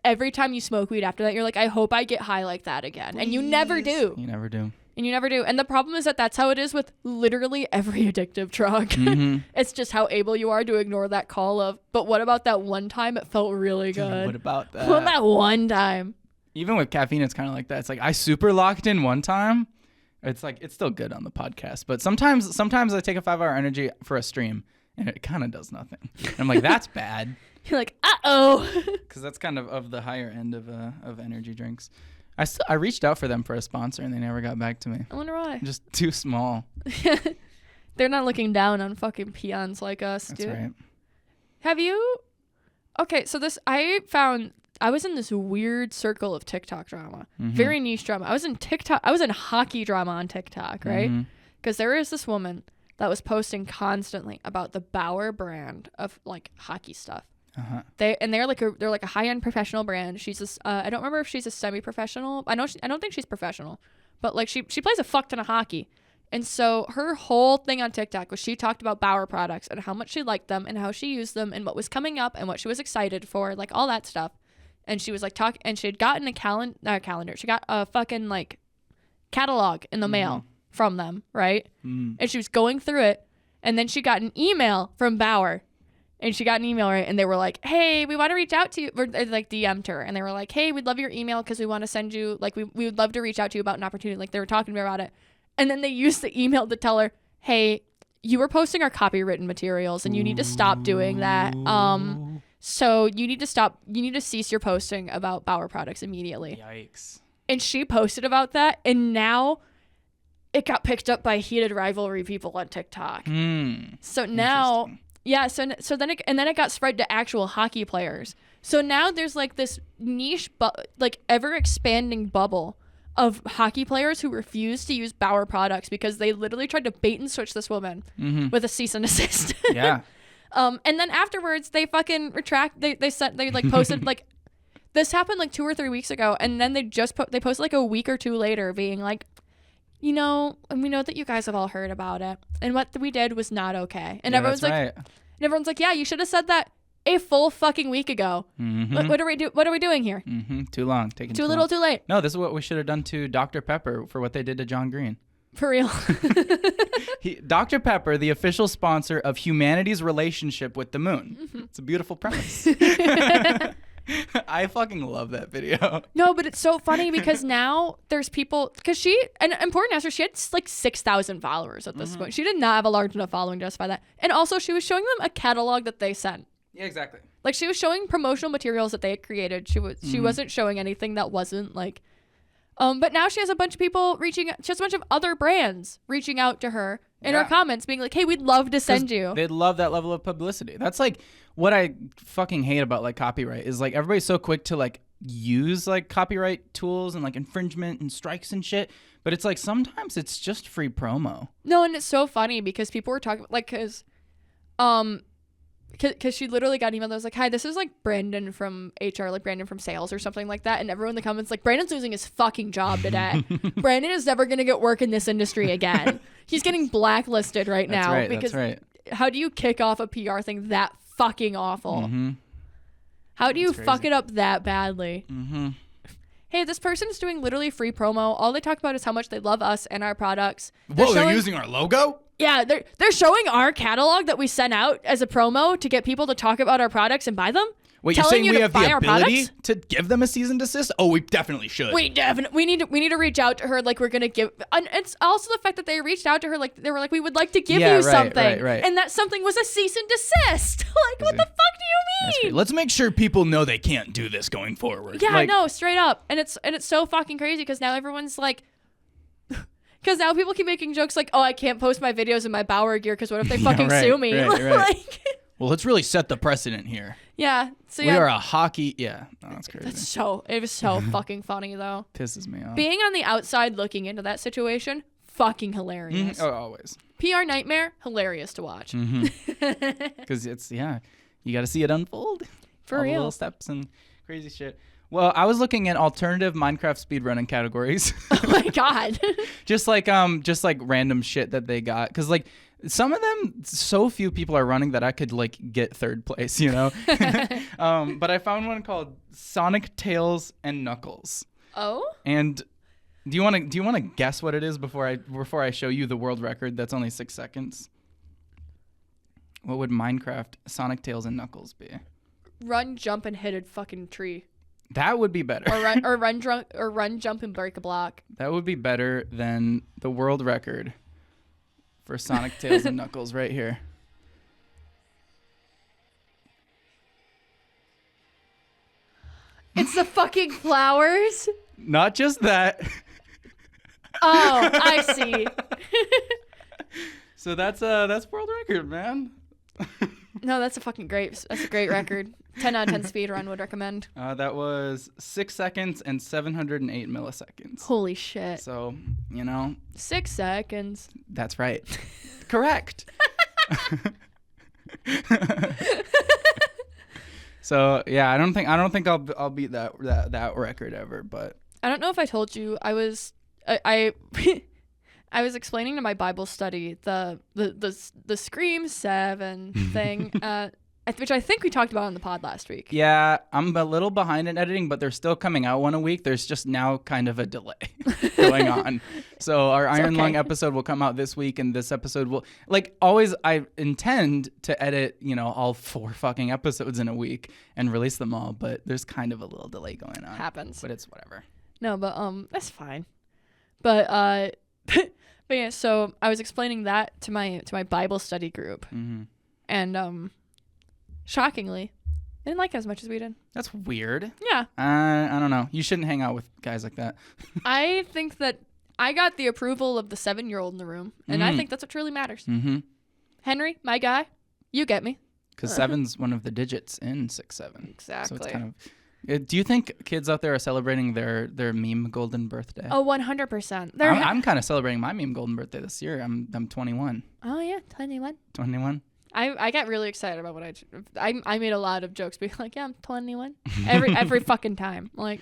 every time you smoke weed after that, you're like, I hope I get high like that again. Please. And you never do. You never do. And the problem is that that's how it is with literally every addictive drug. Mm-hmm. It's just how able you are to ignore that call of, but what about that one time it felt really good? What about that? What about one time? Even with caffeine, it's kind of like that. It's like I super locked in one time. It's like it's still good on the podcast, but sometimes I take a 5-hour energy for a stream and it kind of does nothing. And I'm like, that's bad. You're like, uh-oh. Because that's kind of the higher end of energy drinks. I reached out for them for a sponsor and they never got back to me. I wonder why. Just too small. They're not looking down on fucking peons like us, dude. That's right. Have you? Okay, so I was in this weird circle of TikTok drama. Very niche drama. I was in hockey drama on TikTok, right? Because there is this woman that was posting constantly about the Bauer brand of like hockey stuff. They're like a high-end professional brand. She's I don't remember if she's a semi-professional. I don't think she's professional, but like she plays a fuck ton of hockey. And so her whole thing on TikTok was she talked about Bauer products and how much she liked them and how she used them and what was coming up and what she was excited for, like all that stuff. And she was like and she had gotten a calendar. She got a fucking like catalog in the mail from them, right? And she was going through it, and then she got an email from Bauer. And she got an email, right? And they were like, hey, we want to reach out to you. Or they like DM'd her. And they were like, hey, we'd love your email because we want to send you, like, we would love to reach out to you about an opportunity. Like, they were talking to me about it. And then they used the email to tell her, hey, you were posting our copywritten materials and you need to stop doing that. So you need to cease your posting about Bauer products immediately. Yikes. And she posted about that. And now it got picked up by heated rivalry people on TikTok. So now... Yeah, so then it got spread to actual hockey players. So now there's like this niche, like ever expanding bubble of hockey players who refuse to use Bauer products because they literally tried to bait and switch this woman with a cease and desist. Yeah. And then afterwards they fucking they like posted like this happened like 2 or 3 weeks ago, and then they posted like a week or two later being like, you know, and we know that you guys have all heard about it, and what we did was not okay. And everyone's like, right. And everyone's like, yeah, you should have said that a full fucking week ago. What are we doing here? Too long. Taking too little, too late. No, this is what we should have done to Dr. Pepper for what they did to John Green. For real. Dr. Pepper, the official sponsor of humanity's relationship with the moon. It's a beautiful premise. I fucking love that video. No, but it's so funny because now there's people, because an important answer, she had like 6,000 followers at this point. She did not have a large enough following to justify that. And also she was showing them a catalog that they sent. Yeah, exactly. Like she was showing promotional materials that they had created. She wasn't showing anything that wasn't like, but now she has a bunch of people she has a bunch of other brands reaching out to her in her comments being like, hey, we'd love to send you. They'd love that level of publicity. That's like what I fucking hate about like copyright is like everybody's so quick to like use like copyright tools and like infringement and strikes and shit. But it's like sometimes it's just free promo. No, and it's so funny because people were talking like because she literally got an email that was like, hi, this is like Brandon from HR, like Brandon from sales or something like that. And everyone in the comments like, Brandon's losing his fucking job today. Brandon is never going to get work in this industry again. He's getting blacklisted right now. Right, because that's right. How do you kick off a PR thing that fucking awful? How do you fuck it up that badly? Hey, this person's doing literally free promo. All they talk about is how much they love us and our products. They're using our logo? Yeah, they're showing our catalog that we sent out as a promo to get people to talk about our products and buy them. Wait, you're saying we have the ability to give them a cease and desist? Oh, we definitely should. We need to reach out to her like we're gonna give. And it's also the fact that they reached out to her like they were like, we would like to give you something, right. And that something was a cease and desist. Like, what the fuck do you mean? Let's make sure people know they can't do this going forward. Yeah, no, straight up, and it's so fucking crazy because now everyone's like. Because now people keep making jokes like, oh, I can't post my videos in my Bauer gear because what if they fucking sue me? Right. Well, let's really set the precedent here. Yeah. So we are a hockey. Yeah. Oh, that's crazy. It was so fucking funny though. Pisses me off. Being on the outside looking into that situation, fucking hilarious. Oh, always. PR nightmare, hilarious to watch. Because you got to see it unfold. For all real. The little steps and crazy shit. Well, I was looking at alternative Minecraft speedrunning categories. Oh my god. just like random shit that they got, because like some of them, so few people are running that I could like get third place, you know. But I found one called Sonic Tails and Knuckles. Oh. And do you want to guess what it is before I show you the world record? That's only 6 seconds. What would Minecraft Sonic Tails and Knuckles be? Run, jump, and hit a fucking tree. That would be better. or run, jump, and break a block. That would be better than the world record for Sonic, Tails, and Knuckles right here. It's the fucking flowers. Not just that. Oh, I see. So that's world record, man. No, that's a great record. 10 out of 10 speedrun would recommend. That was 6 seconds and 708 milliseconds. Holy shit. So, 6 seconds. That's right. Correct. So, yeah, I don't think I'll beat that record ever, but I don't know if I told you I was explaining to my Bible study the Scream 7 thing, which I think we talked about on the pod last week. Yeah, I'm a little behind in editing, but they're still coming out one a week. There's just now kind of a delay going on. So our Iron Lung episode will come out this week, and this episode will, like always, I intend to edit, all 4 fucking episodes in a week and release them all, but there's kind of a little delay going on. Happens. But it's whatever. No, but that's fine. But but yeah, so I was explaining that to my Bible study group, and shockingly, they didn't like it as much as we did. That's weird. Yeah. I don't know. You shouldn't hang out with guys like that. I think that I got the approval of the 7-year-old in the room, and I think that's what truly matters. Henry, my guy, you get me. Because 7's one of the digits in 6-7. Exactly. So it's kind of. Do you think kids out there are celebrating their meme golden birthday? Oh, 100%. I'm kind of celebrating my meme golden birthday this year. I'm 21. Oh yeah, 21. 21. I got really excited about what I made a lot of jokes being like, yeah, I'm 21 every fucking time. Like,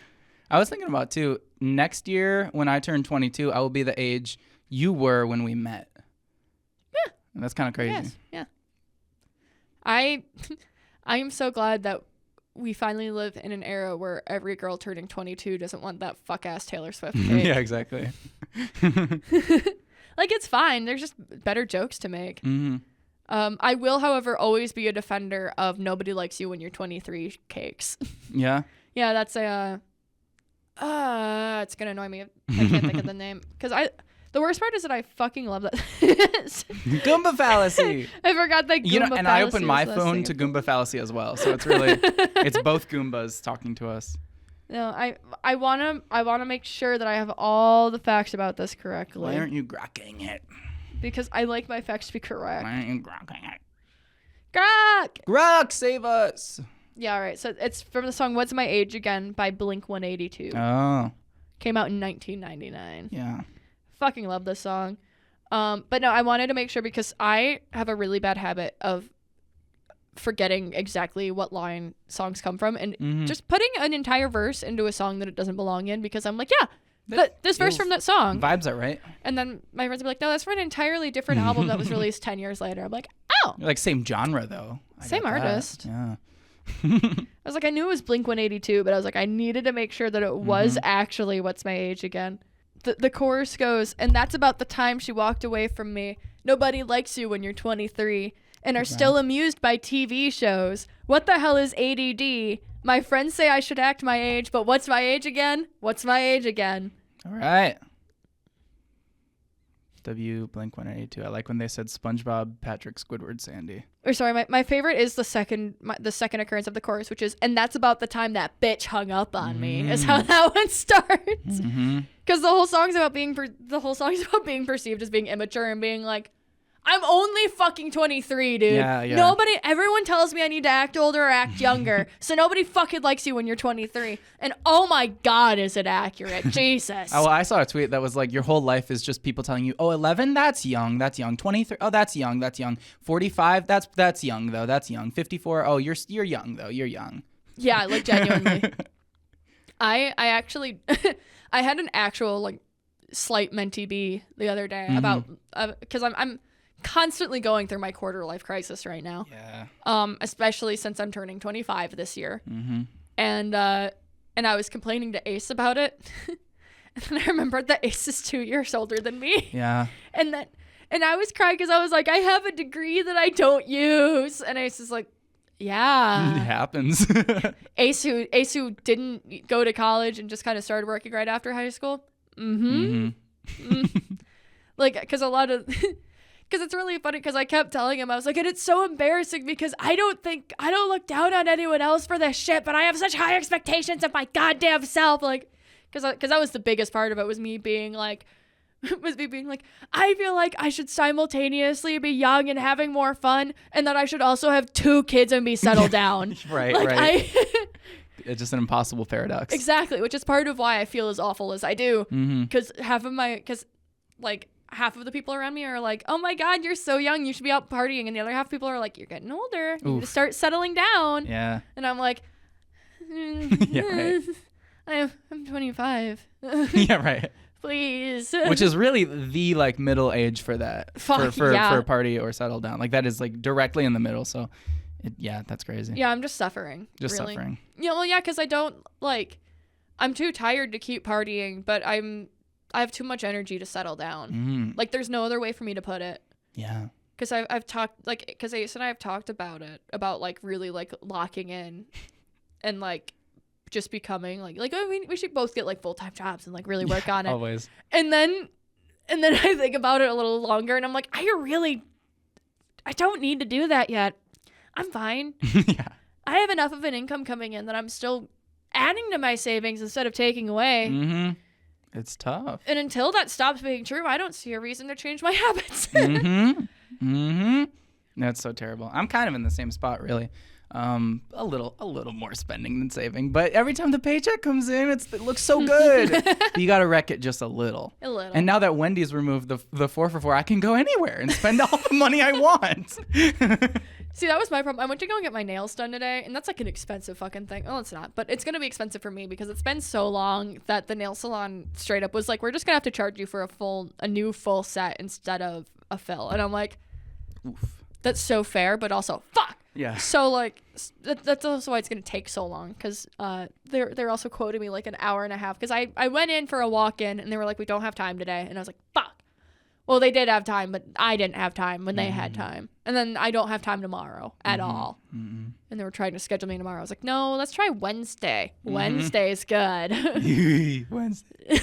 I was thinking about too, next year when I turn 22, I will be the age you were when we met. Yeah. And that's kind of crazy. Yes. Yeah. I am so glad that we finally live in an era where every girl turning 22 doesn't want that fuck ass Taylor Swift cake. Yeah, exactly. Like, it's fine. There's just better jokes to make. I will, however, always be a defender of nobody likes you when you're 23 cakes. Yeah. Yeah, that's it's gonna annoy me. I can't think of the name because the worst part is that I fucking love that. Goomba fallacy. I forgot that Goomba fallacy. And I opened my phone to Goomba fallacy as well, so it's really it's both Goombas talking to us. No, I wanna make sure that I have all the facts about this correctly. Why aren't you grokking it? Because I like my facts to be correct. Why aren't you grokking it? Grok! Grok, save us! Yeah, all right. So it's from the song "What's My Age Again" by Blink-182. Oh. Came out in 1999. Yeah. Fucking love this song. But no, I wanted to make sure because I have a really bad habit of forgetting exactly what line songs come from and just putting an entire verse into a song that it doesn't belong in because I'm like, yeah, this verse from that song. Vibes are right. And then my friends will be like, no, that's from an entirely different album that was released 10 years later. I'm like, oh. Like same genre though. Same artist. Yeah. I was like, I knew it was Blink-182, but I was like, I needed to make sure that it was actually What's My Age Again. The chorus goes, and that's about the time she walked away from me. Nobody likes you when you're 23 and are still amused by TV shows. What the hell is ADD? My friends say I should act my age, but what's my age again? What's my age again? All right. Blink-182. I like when they said SpongeBob, Patrick, Squidward, Sandy. Or sorry, my favorite is the second occurrence of the chorus, which is, and that's about the time that bitch hung up on me. Is how that one starts. Because the whole song's about being perceived as being immature and being like, I'm only fucking 23, dude. Yeah. Everyone tells me I need to act older or act younger. So nobody fucking likes you when you're 23. And oh my God, is it accurate? Jesus. Oh, well, I saw a tweet that was like, your whole life is just people telling you, oh, 11, that's young. 23, oh, that's young. 45, that's young though. That's young. 54, oh, you're young though. You're young. Yeah, like genuinely. I actually, I had an actual like slight mentee bee the other day about, because I'm constantly going through my quarter life crisis right now. Yeah. Especially since I'm turning 25 this year. And I was complaining to Ace about it. And then I remembered that Ace is 2 years older than me. Yeah. And I was crying because I was like, I have a degree that I don't use. And Ace is like, Yeah. It happens. Asu didn't go to college and just kind of started working right after high school. Like, because it's really funny because I kept telling him, I was like, and it's so embarrassing because I don't look down on anyone else for this shit, but I have such high expectations of my goddamn self. Like, because that was the biggest part of it, was me being like, I feel like I should simultaneously be young and having more fun, and that I should also have 2 kids and be settled down. Right. It's just an impossible paradox. Exactly, which is part of why I feel as awful as I do. Because half of the people around me are like, oh my God, you're so young, you should be out partying. And the other half of people are like, you're getting older, you need to start settling down. Yeah. And I'm like, yeah, right. I'm 25. Yeah, right. Please. Which is really the like middle age for that. For a party or settle down. Like that is like directly in the middle. So that's crazy. Yeah, I'm just suffering. Suffering. Yeah, well, yeah, because I don't I'm too tired to keep partying, but I have too much energy to settle down. Like there's no other way for me to put it. Yeah. Because I've talked, like, because Ace and I have talked about it, about like really like locking in and like just becoming like I mean, we should both get like full-time jobs and like really work on it. Always. And then I think about it a little longer and I'm like, I don't need to do that yet. I'm fine. Yeah. I have enough of an income coming in that I'm still adding to my savings instead of taking away. It's tough. And until that stops being true, I don't see a reason to change my habits. That's so terrible. I'm kind of in the same spot, really. A little more spending than saving, but every time the paycheck comes in, it looks so good. You got to wreck it just a little. And now that Wendy's removed the 4 for $4, I can go anywhere and spend all the money I want. See, that was my problem. I went to go and get my nails done today, and that's like an expensive fucking thing. Oh, it's not, but it's going to be expensive for me because it's been so long that the nail salon straight up was like, we're just going to have to charge you for a new full set instead of a fill. And I'm like, oof. That's so fair, but also fuck. Yeah. So like that's also why it's gonna take so long, because they're also quoting me like an hour and a half, because I went in for a walk-in and they were like, we don't have time today, and I was like, fuck. Well, they did have time, but I didn't have time when they had time, and then I don't have time tomorrow at all. And they were trying to schedule me tomorrow. I was like, no, let's try Wednesday. Wednesday's good. Wednesday.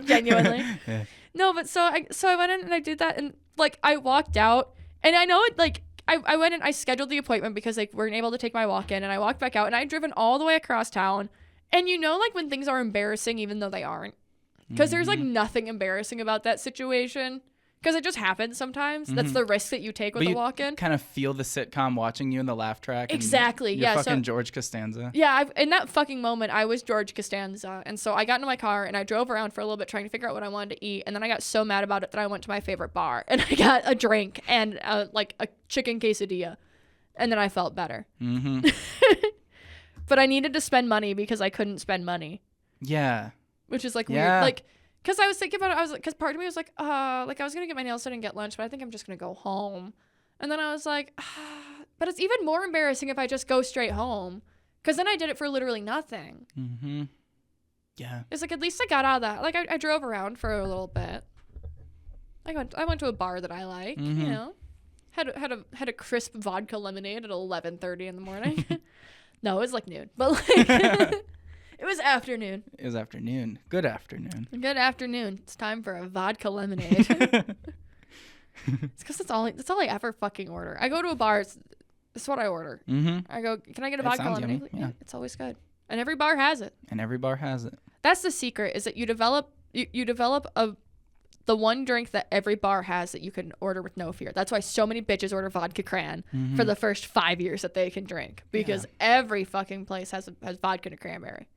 Genuinely. Yeah. No, but so I went in and I did that, and like I walked out. And I know it, like, I went and I scheduled the appointment because they weren't able to take my walk-in, and I walked back out, and I had driven all the way across town. And you know, like, when things are embarrassing even though they aren't? Because there's, like, nothing embarrassing about that situation. Because it just happens sometimes. That's the risk that you take with a walk-in. Kind of feel the sitcom watching you in the laugh track. Exactly. You're fucking George Costanza. Yeah, in that fucking moment, I was George Costanza. And so I got into my car and I drove around for a little bit trying to figure out what I wanted to eat. And then I got so mad about it that I went to my favorite bar and I got a drink and like a chicken quesadilla. And then I felt better. But I needed to spend money because I couldn't spend money. Yeah. Which is like weird. Like, because I was thinking about it, I was like, because part of me was like, I was gonna get my nails done and get lunch, but I think I'm just gonna go home. And then I was like, but it's even more embarrassing if I just go straight home, because then I did it for literally nothing. Yeah. It's like, at least I got out of that. Like I drove around for a little bit. I went to a bar that I like. You know, had a crisp vodka lemonade at 11:30 in the morning. No, it was like noon, but like. It was afternoon. It was afternoon. Good afternoon. Good afternoon. It's time for a vodka lemonade. It's because that's all I ever fucking order. I go to a bar. It's what I order. I go, can I get a vodka lemonade? Yeah. It's always good. And every bar has it. That's the secret, is that you develop the one drink that every bar has that you can order with no fear. That's why so many bitches order vodka cran for the first 5 years that they can drink, because every fucking place has vodka and cranberry.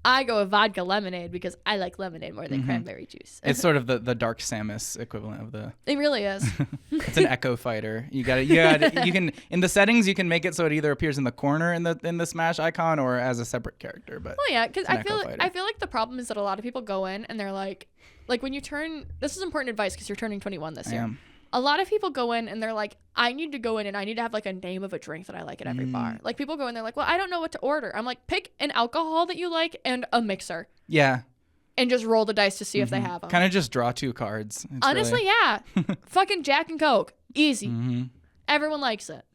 I go with vodka lemonade because I like lemonade more than cranberry juice. It's sort of the Dark Samus equivalent of the. It really is. It's an echo fighter. You can in the settings you can make it so it either appears in the corner in the Smash icon or as a separate character. But because I feel like the problem is that a lot of people go in and they're like when you turn. This is important advice because you're turning 21 this year. A lot of people go in and they're like, I need to go in and I need to have like a name of a drink that I like at every bar. Like people go in, they're like, well, I don't know what to order. I'm like, pick an alcohol that you like and a mixer. Yeah. And just roll the dice to see if they have them. Kind of just draw 2 cards. Honestly, yeah. Fucking Jack and Coke. Easy. Everyone likes it.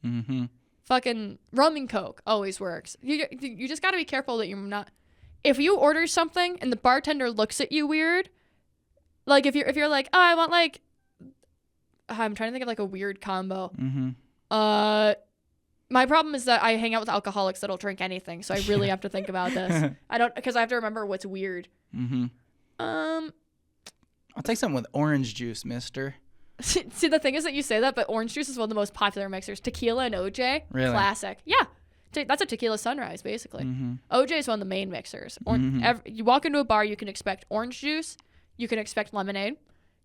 Fucking rum and Coke always works. You just got to be careful that you're not. If you order something and the bartender looks at you weird, like if you're like, oh, I want like, I'm trying to think of like a weird combo. My problem is that I hang out with alcoholics that'll drink anything, so I really have to think about this. Because I have to remember what's weird. I'll take something with orange juice, mister. See, the thing is that you say that, but orange juice is one of the most popular mixers. Tequila and OJ, really? Classic. Yeah, that's a tequila sunrise, basically. OJ is one of the main mixers. You walk into a bar, you can expect orange juice, you can expect lemonade,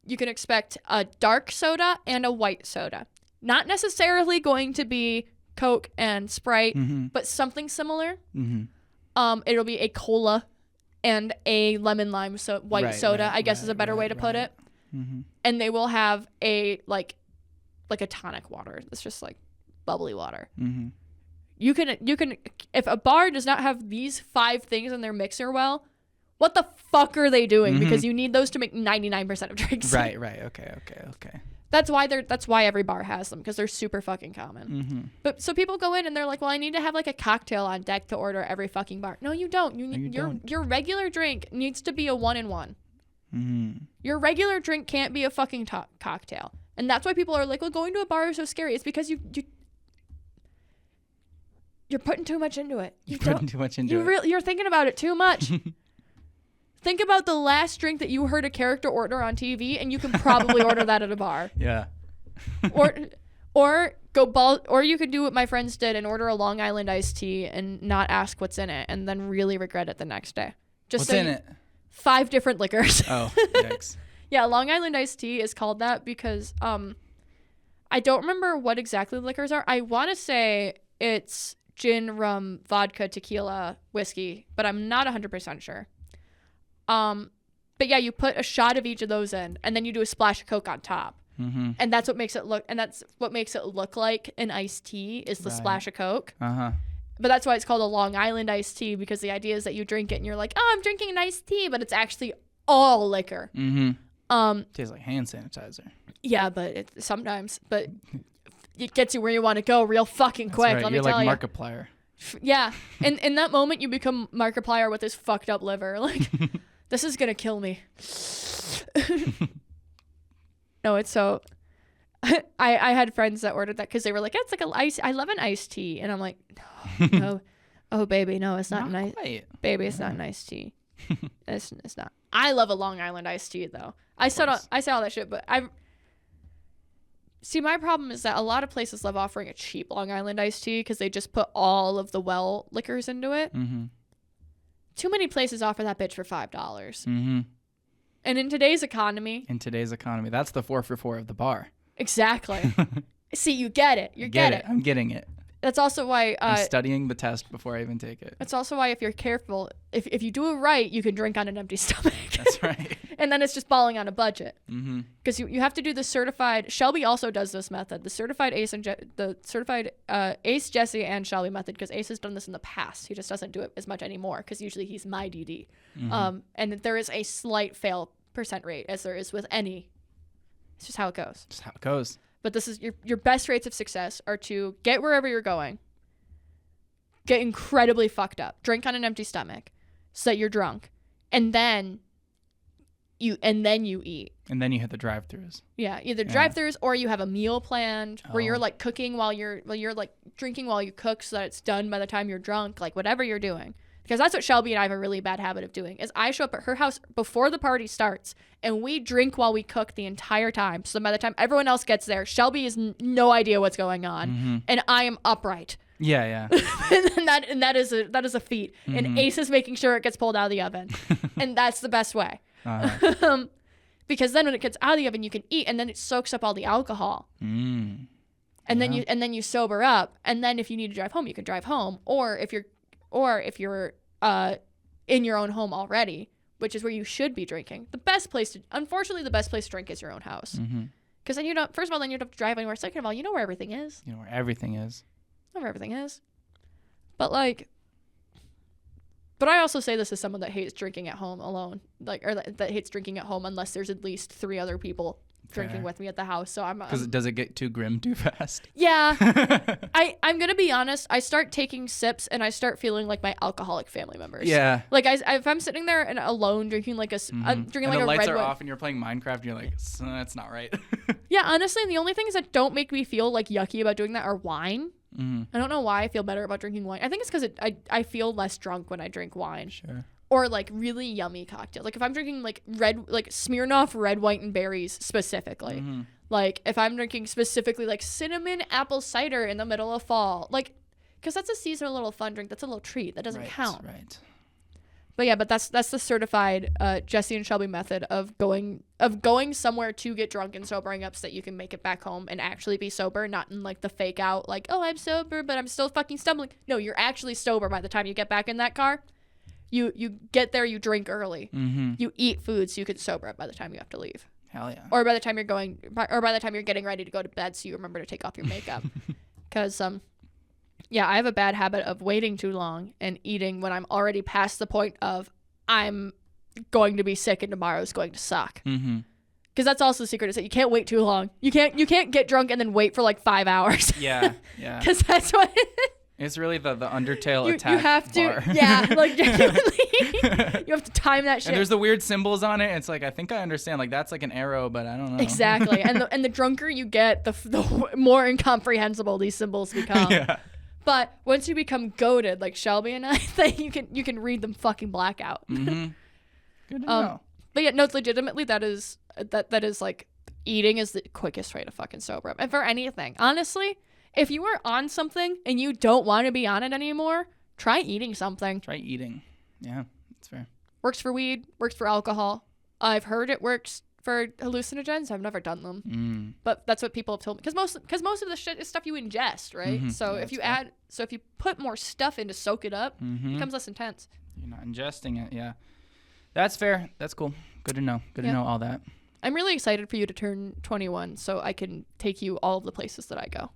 you can expect a dark soda and a white soda. Not necessarily going to be Coke and Sprite, but something similar. It'll be a cola and a lemon lime white soda, I guess is a better way to put it. And they will have a like a tonic water. It's just like bubbly water. You can if a bar does not have these 5 things in their mixer well, what the fuck are they doing? Because you need those to make 99% of drinks. Right. Okay. That's why every bar has them, because they're super fucking common. But so people go in and they're like, well, I need to have like a cocktail on deck to order every fucking bar. No, you don't. Your regular drink needs to be a 1-in-1. Your regular drink can't be a fucking cocktail. And that's why people are like, well, going to a bar is so scary. It's because you're putting too much into it. You're thinking about it too much. Think about the last drink that you heard a character order on TV, and you can probably order that at a bar. Yeah. or you could do what my friends did and order a Long Island iced tea and not ask what's in it, and then really regret it the next day. What's in it? 5 different liquors. Oh, yikes. Yeah, Long Island iced tea is called that because I don't remember what exactly the liquors are. I want to say it's gin, rum, vodka, tequila, whiskey, but I'm not 100% sure. But yeah, you put a shot of each of those in, and then you do a splash of Coke on top. And that's what makes it look like an iced tea is the splash of Coke. But that's why it's called a Long Island iced tea, because the idea is that you drink it and you're like, oh, I'm drinking an iced tea, but it's actually all liquor. Tastes like hand sanitizer. Yeah, but sometimes it gets you where you want to go real fucking quick. Right. Let You're me tell like you. Markiplier. Yeah, and in that moment you become Markiplier with his fucked up liver. Like, this is gonna kill me. No, it's so. I had friends that ordered that because they were like, it's like I love an iced tea, and I'm like, no, oh baby, no, it's not nice, baby, it's not an iced tea. It's not. I love a Long Island iced tea though. I said all that shit, but see, my problem is that a lot of places love offering a cheap Long Island iced tea because they just put all of the well liquors into it. Too many places offer that bitch for $5. And in today's economy, that's the 4 for $4 of the bar. Exactly. See, you get it. You get it. I'm getting it. That's also why I'm studying the test before I even take it. That's also why if you're careful, if you do it right, you can drink on an empty stomach. That's right. And then it's just balling on a budget. Because you have to do the certified. Shelby also does this method, the certified Ace and Ace, Jessi, and Shelby method. Because Ace has done this in the past. He just doesn't do it as much anymore. Because usually he's my DD. And there is a slight fail % rate, as there is with any. It's just how it goes. Just how it goes. But this is your best rates of success are to get wherever you're going, get incredibly fucked up, drink on an empty stomach, so that you're drunk, and then you eat. And then you hit the drive-thrus. Yeah, either drive-thrus or you have a meal planned where you're like cooking while you're like drinking while you cook, so that it's done by the time you're drunk, like whatever you're doing. Because that's what Shelby and I have a really bad habit of doing, is I show up at her house before the party starts, and we drink while we cook the entire time. So by the time everyone else gets there, Shelby has no idea what's going on, and I am upright. Yeah. and that is a feat. And Ace is making sure it gets pulled out of the oven, and that's the best way. Because then when it gets out of the oven, you can eat, and then it soaks up all the alcohol. And then you sober up, and then if you need to drive home, you can drive home, or if you're in your own home already, which is where you should be drinking. Unfortunately, the best place to drink is your own house. Because then first of all, then you don't have to drive anywhere. Second of all, you know where everything is. You know where everything is. But I also say this as someone that hates drinking at home alone, or that hates drinking at home unless there's at least 3 other people drinking with me at the house. So I'm because does it get too grim too fast? Yeah. I'm gonna be honest. I start taking sips and I start feeling like my alcoholic family members. Yeah. Like if I'm sitting there and alone drinking like drinking and like a the lights red are wine. off and you're playing Minecraft, you're like, that's not right. Yeah, honestly, the only things that don't make me feel like yucky about doing that are wine. Mm-hmm. I don't know why I feel better about drinking wine. I think it's because I feel less drunk when I drink wine. Sure. Or like really yummy cocktails. Like if I'm drinking like Smirnoff red, white, and berries specifically. Mm-hmm. Like if I'm drinking specifically like cinnamon apple cider in the middle of fall. Like, because that's a seasonal little fun drink. That's a little treat. That doesn't count. Right. But yeah, but that's the certified Jessi and Shelby method of going somewhere to get drunk and sobering up so that you can make it back home and actually be sober, not in like the fake out like, oh, I'm sober, but I'm still fucking stumbling. No, you're actually sober by the time you get back in that car. You get there, you drink early. Mm-hmm. You eat food so you can sober up by the time you have to leave. Hell yeah. Or by the time you're getting ready to go to bed so you remember to take off your makeup. Because yeah, I have a bad habit of waiting too long and eating when I'm already past the point of I'm going to be sick and tomorrow's going to suck. Mm-hmm. Because that's also the secret, is that you can't wait too long. You can't get drunk and then wait for like 5 hours. Yeah, yeah. Because that's what it's really the Undertale attack you have to bar. Yeah, like genuinely you have to time that shit. And there's the weird symbols on it. It's like, I think I understand, like that's like an arrow, but I don't know. Exactly. And the drunker you get, the more incomprehensible these symbols become. Yeah. But once you become goated, like Shelby and I, then you can read them fucking blackout. Mm-hmm. Good to know. But yeah, no, legitimately that is like eating is the quickest way to fucking sober up. And for anything, honestly, if you are on something and you don't want to be on it anymore, try eating something. Try eating. Yeah, that's fair. Works for weed, works for alcohol. I've heard it works for hallucinogens. I've never done them, but that's what people have told me. Because most of the shit is stuff you ingest, right? Mm-hmm. So if you put more stuff in to soak it up, it becomes less intense. You're not ingesting it. Yeah, that's fair. That's cool. Good to know. Good to know all that. I'm really excited for you to turn 21 so I can take you all of the places that I go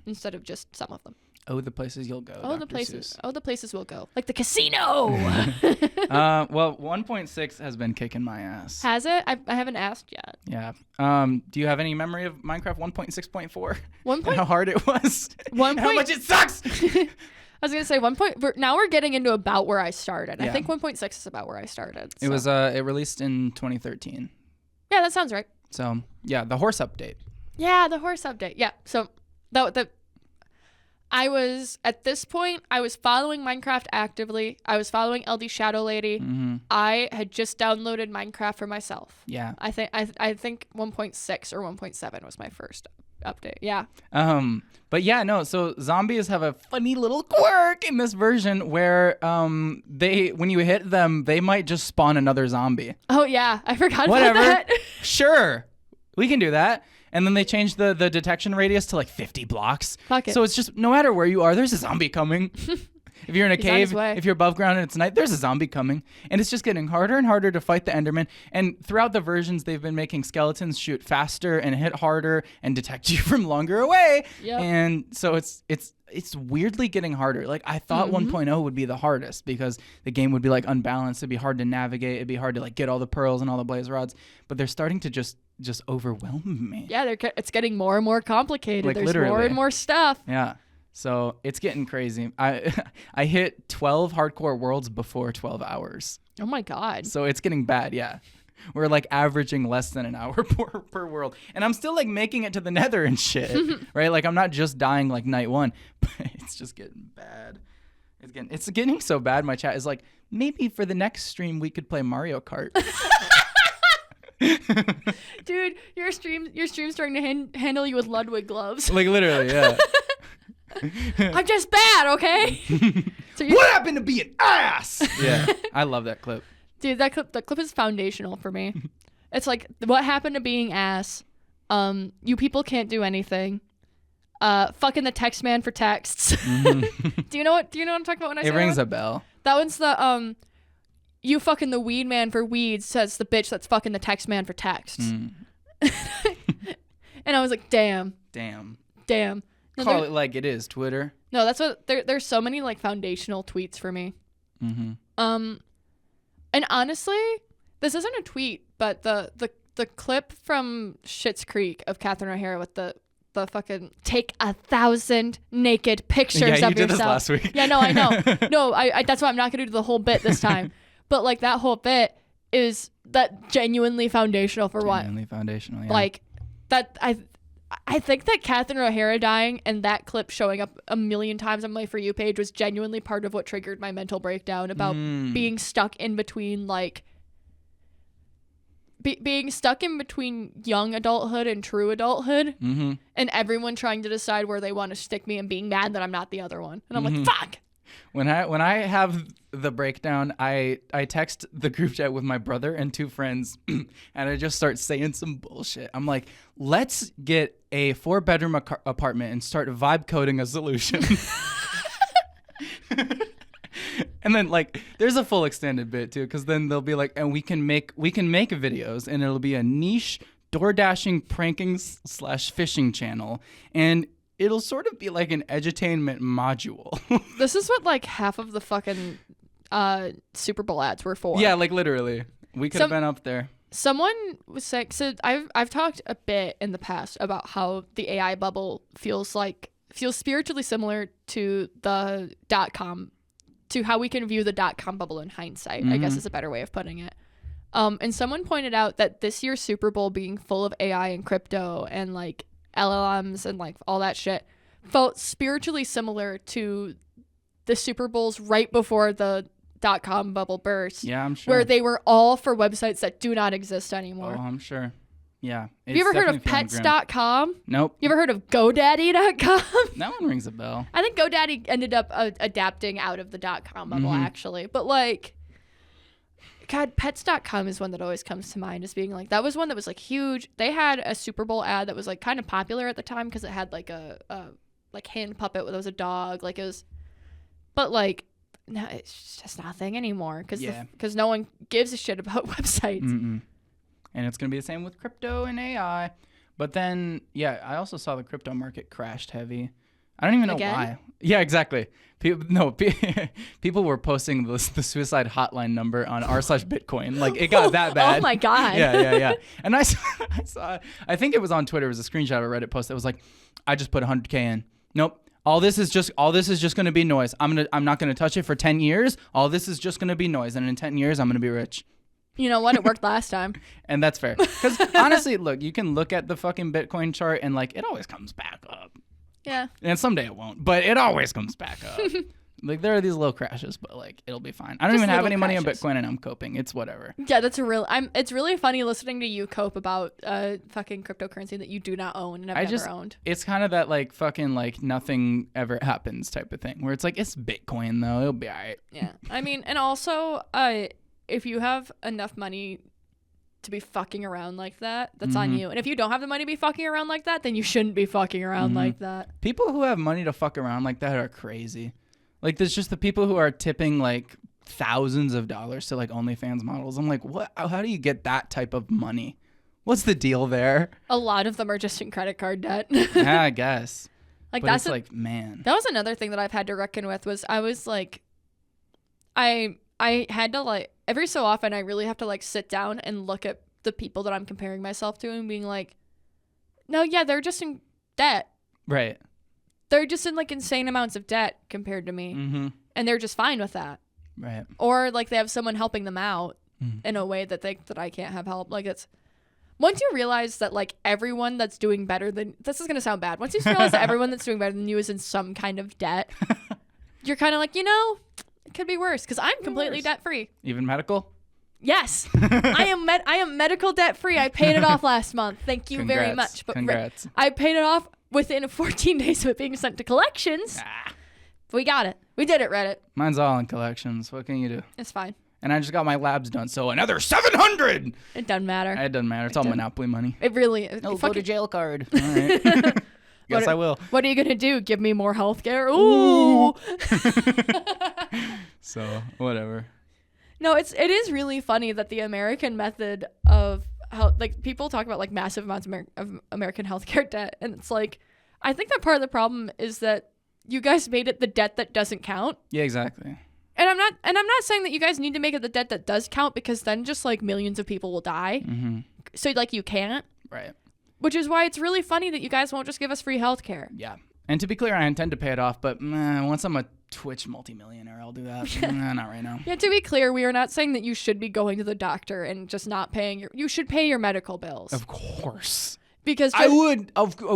instead of just some of them. Oh, the places you'll go. Oh, the places. Oh, the places we'll go. Like the casino. Well, 1.6 has been kicking my ass. Has it? I haven't asked yet. Yeah. Do you have any memory of Minecraft 1.6.4? And how hard it was? And how much it sucks? I was gonna say now we're getting into about where I started. Yeah. I think 1.6 is about where I started. So. It was it released in 2013. Yeah, that sounds right. So yeah, the horse update. Yeah, the horse update. Yeah. So I was at this point. I was following Minecraft actively. I was following LD Shadow Lady. Mm-hmm. I had just downloaded Minecraft for myself. Yeah. I think 1.6 or 1.7 was my first update. Yeah. But yeah, no. So zombies have a funny little quirk in this version where when you hit them, they might just spawn another zombie. Oh yeah, I forgot Whatever. about that. Sure, we can do that. And then they changed the detection radius to like 50 blocks. Fuck it. So it's just no matter where you are, there's a zombie coming. If you're in a He's on his cave, way. if you're above ground and it's night, there's a zombie coming. And it's just getting harder and harder to fight the Enderman. And throughout the versions, they've been making skeletons shoot faster and hit harder and detect you from longer away. Yep. And so it's weirdly getting harder. Like I thought 1.0 would be the hardest because the game would be like unbalanced. It'd be hard to navigate. It'd be hard to like get all the pearls and all the blaze rods. But they're starting to just overwhelm me. Yeah, it's getting more and more complicated. Like, There's literally. more and more stuff. Yeah. So it's getting crazy. I hit 12 hardcore worlds before 12 hours. Oh my god. So it's getting bad, yeah. We're like averaging less than an hour per world. And I'm still like making it to the nether and shit, right? Like I'm not just dying like night one, but it's just getting bad. It's getting so bad. My chat is like, maybe for the next stream we could play Mario Kart. Dude, your stream's starting to handle you with Ludwig gloves. Like literally, yeah. I'm just bad, okay? So what happened to being ass? Yeah, I love that clip. Dude, that clip is foundational for me. It's like, what happened to being ass? You people can't do anything. Fucking the text man for texts. Mm-hmm. Do you know what I'm talking about when I say it rings that a bell. That one's the you fucking the weed man for weeds, says the bitch that's fucking the text man for texts. And I was like, damn. No, Call it like it is, Twitter. No, that's what there's so many like foundational tweets for me. Mm-hmm. And honestly, this isn't a tweet, but the the clip from Schitt's Creek of Catherine O'Hara with the fucking take 1,000 naked pictures of yourself. Yeah, you did this last week. Yeah, no, I know. No, I that's why I'm not gonna do the whole bit this time. But like that whole bit is that genuinely foundational for what? Genuinely foundational, yeah. Like that I think that Catherine O'Hara dying and that clip showing up a million times on my For You page was genuinely part of what triggered my mental breakdown about being stuck in between like being stuck in between young adulthood and true adulthood, and everyone trying to decide where they want to stick me and being mad that I'm not the other one. And I'm like, fuck. When I have the breakdown, I text the group chat with my brother and 2 friends, and I just start saying some bullshit. I'm like, let's get a 4-bedroom apartment and start vibe coding a solution. And then like there's a full extended bit too, because then they'll be like, and we can make videos, and it'll be a niche door dashing pranking / fishing channel, and it'll sort of be like an edutainment module. This is what like half of the fucking Super Bowl ads were for. Yeah, like literally, we could have been up there. Someone was saying, so I've talked a bit in the past about how the AI bubble feels spiritually similar to the .com. To how we can view the .com bubble in hindsight, I guess is a better way of putting it. And someone pointed out that this year's Super Bowl being full of AI and crypto and like LLMs and like all that shit felt spiritually similar to the Super Bowls right before the .com bubble burst. Yeah, I'm sure. Where they were all for websites that do not exist anymore. Oh, I'm sure. Yeah. Have you ever heard of pets.com? Nope. You ever heard of GoDaddy.com? That one rings a bell. I think GoDaddy ended up adapting out of the .com bubble, actually. But, like, God, pets.com is one that always comes to mind as being, like, that was one that was, like, huge. They had a Super Bowl ad that was, like, kind of popular at the time because it had, like, a hand puppet that was a dog. Like, it was... But, like, no, it's just not a thing anymore because no one gives a shit about websites. And it's going to be the same with crypto and AI. But then, yeah, I also saw the crypto market crashed heavy. I don't even know why. Yeah, exactly. People were posting the suicide hotline number on r/Bitcoin. Like, it got that bad. Oh, my God. Yeah. And I saw, I think it was on Twitter. It was a screenshot of a Reddit post that was like, I just put 100K in. Nope. All this is just going to be noise. I'm not going to touch it for 10 years. All this is just going to be noise. And in 10 years, I'm going to be rich. You know what? It worked last time. And that's fair. Because honestly, look, you can look at the fucking Bitcoin chart and like it always comes back up. Yeah. And someday it won't, but it always comes back up. Like there are these little crashes, but like it'll be fine. I don't even have any money on Bitcoin and I'm coping. It's whatever. Yeah, it's really funny listening to you cope about fucking cryptocurrency that you do not own and have never owned. It's kind of that like fucking like nothing ever happens type of thing where it's like it's Bitcoin though. It'll be all right. Yeah. I mean, and also if you have enough money to be fucking around like that, that's on you. And if you don't have the money to be fucking around like that, then you shouldn't be fucking around like that. People who have money to fuck around like that are crazy. Like there's just the people who are tipping like thousands of dollars to like OnlyFans models. I'm like, what? How do you get that type of money? What's the deal there? A lot of them are just in credit card debt. Yeah, I guess. Like but that's like, man. That was another thing that I've had to reckon with was I was like, I had to like, every so often I really have to like sit down and look at the people that I'm comparing myself to and being like, no, yeah, they're just in debt. Right. They're just in like insane amounts of debt compared to me. And they're just fine with that. Right. Or like they have someone helping them out in a way that that I can't have help. Like it's, once you realize that like everyone that's doing better than, this is going to sound bad. Once you realize that everyone that's doing better than you is in some kind of debt, you're kind of like, it could be worse because I'm completely debt free. Even medical? Yes. I am medical debt free. I paid it off last month. Thank you very much. But Congrats. I paid it off within 14 days of it being sent to collections. We got it. We did it, Reddit. Mine's all in collections. What can you do? It's fine. And I just got my labs done, so another 700. It doesn't matter. It doesn't matter. It's all Monopoly money. It really is. Oh, go to jail card. All right. Guess I will. What are you gonna do? Give me more health care? Ooh. So whatever. No, it is really funny that the American method of how like people talk about like massive amounts of American healthcare debt, and it's like I think that part of the problem is that you guys made it the debt that doesn't count. Yeah, exactly. And I'm not saying that you guys need to make it the debt that does count because then just like millions of people will die. So like you can't. Right. Which is why it's really funny that you guys won't just give us free healthcare. Yeah. And to be clear, I intend to pay it off, but once I'm a Twitch multimillionaire, I'll do that. Not right now. Yeah, to be clear, we are not saying that you should be going to the doctor and just not paying you should pay your medical bills. Of course. Because I would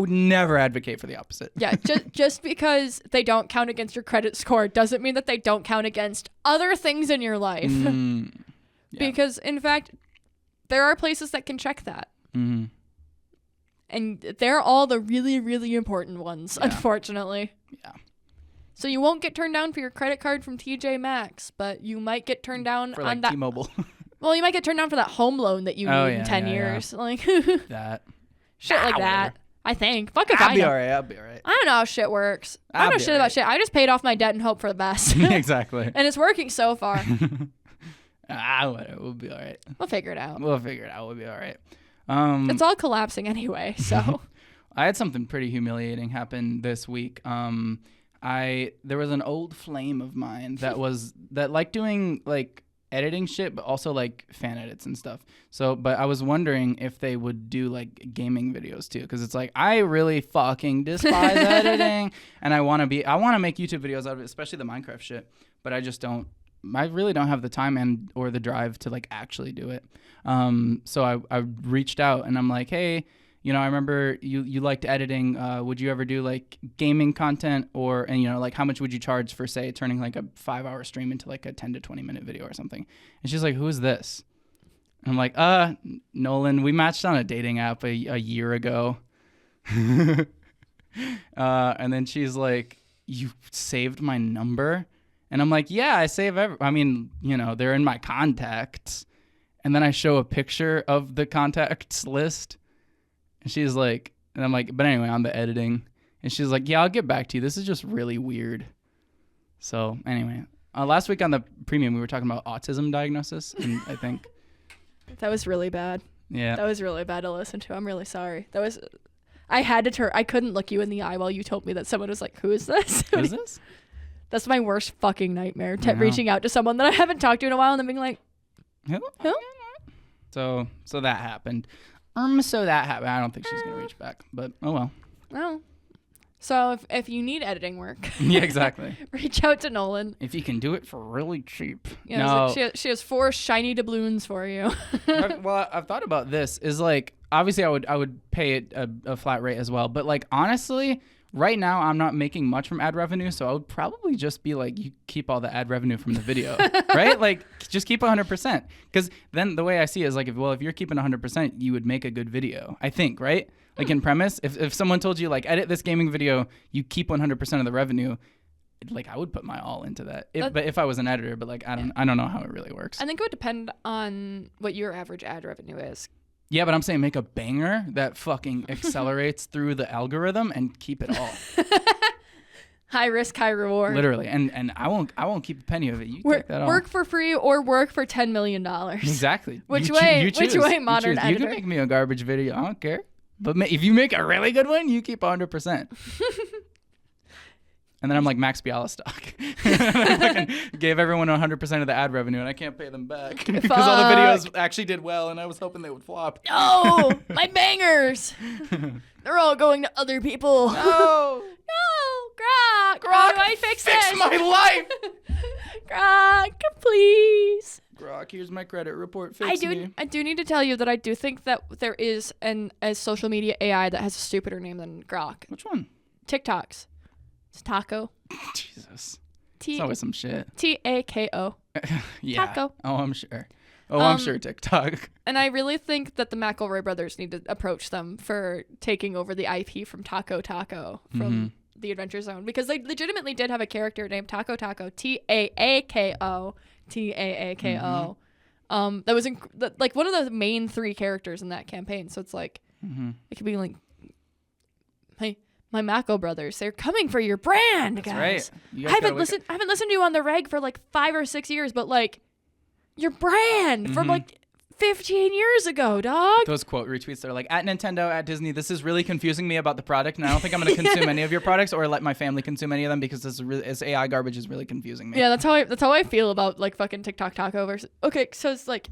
never advocate for the opposite. Yeah, just because they don't count against your credit score doesn't mean that they don't count against other things in your life. Yeah. Because, in fact, there are places that can check that. Mm-hmm. And they're all the really, really important ones, unfortunately. Yeah. So you won't get turned down for your credit card from TJ Maxx, but you might get turned down for on like that. T-Mobile. Well, you might get turned down for that home loan that you need in 10 years. Yeah. Like that. shit like whatever. that. I think. Fuck if I'll I be know. all right. I'll be all right. I don't know how shit works. I don't know shit about shit. I just paid off my debt and hope for the best. Exactly. And it's working so far. Whatever. We'll be all right. We'll figure it out. We'll be all right. It's all collapsing anyway, so. I had something pretty humiliating happen this week. There was an old flame of mine that liked doing like editing shit, but also like fan edits and stuff. So, but I was wondering if they would do like gaming videos too, because it's like I really fucking despise editing, and I want to make YouTube videos out of it, especially the Minecraft shit. But I just don't. I really don't have the time or the drive to like actually do it. So I reached out and I'm like, hey. I remember you liked editing. Would you ever do like gaming content and like how much would you charge for say turning like a 5-hour stream into like a 10 to 20 minute video or something? And she's like, who is this? And I'm like, Nolynn, we matched on a dating app a year ago. And then she's like, you saved my number? And I'm like, yeah, I save they're in my contacts. And then I show a picture of the contacts list. And she's like, and I'm like, but anyway, on the editing. And she's like, yeah, I'll get back to you. This is just really weird. So anyway, last week on the premium, we were talking about autism diagnosis. And I think that was really bad. Yeah. That was really bad to listen to. I'm really sorry. I couldn't look you in the eye while you told me that someone was like, who is this? Who is this? That's my worst fucking nightmare. Reaching out to someone that I haven't talked to in a while and then being like, who? So that happened. So that happened. I don't think she's gonna reach back, but oh well. Oh, so if you need editing work, yeah, exactly. Reach out to Nolynn. If you can do it for really cheap. Yeah, no, she has 4 shiny doubloons for you. I've thought about this. Is like obviously I would pay it a flat rate as well, but like honestly. Right now, I'm not making much from ad revenue, so I would probably just be like, you keep all the ad revenue from the video, right? Like, just keep 100%. Because then the way I see it is like, if you're keeping 100%, you would make a good video, I think, right? Like in premise, if someone told you, like, edit this gaming video, you keep 100% of the revenue, like, I would put my all into that. But if I was an editor, but like, I don't know how it really works. I think it would depend on what your average ad revenue is. Yeah, but I'm saying make a banger that fucking accelerates through the algorithm and keep it all. High risk, high reward. Literally, and I won't keep a penny of it. You take that all. Work for free or work for $10 million. Exactly. Which way, modern editor? You can make me a garbage video. I don't care. But if you make a really good one, you keep 100%. And then I'm like Max Bialystock. I gave everyone 100% of the ad revenue, and I can't pay them back because all the videos actually did well, and I was hoping they would flop. No, my bangers. They're all going to other people. No, Grok. How do I fix this? my life. Grok, please. Grok, here's my credit report. Fix me. I do need to tell you that I do think that there is a social media AI that has a stupider name than Grok. Which one? TikToks. It's Taco. Jesus. It's always some shit. TAKO. Yeah. Taco. Oh, I'm sure. I'm sure TikTok. And I really think that the McElroy brothers need to approach them for taking over the IP from Taco from the Adventure Zone, because they legitimately did have a character named Taco TAAKO. That was like one of the main 3 characters in that campaign. So it's like it could be like, hey. My Mako brothers, they're coming for your brand, guys. That's right. I haven't listened to you on the reg for like 5 or 6 years, but like your brand from like 15 years ago, dog. Those quote retweets that are like, at Nintendo, at Disney, this is really confusing me about the product, and I don't think I'm going to consume any of your products or let my family consume any of them because this AI garbage is really confusing me. Yeah, that's how I feel about like fucking TikTok Taco versus. Okay, so it's like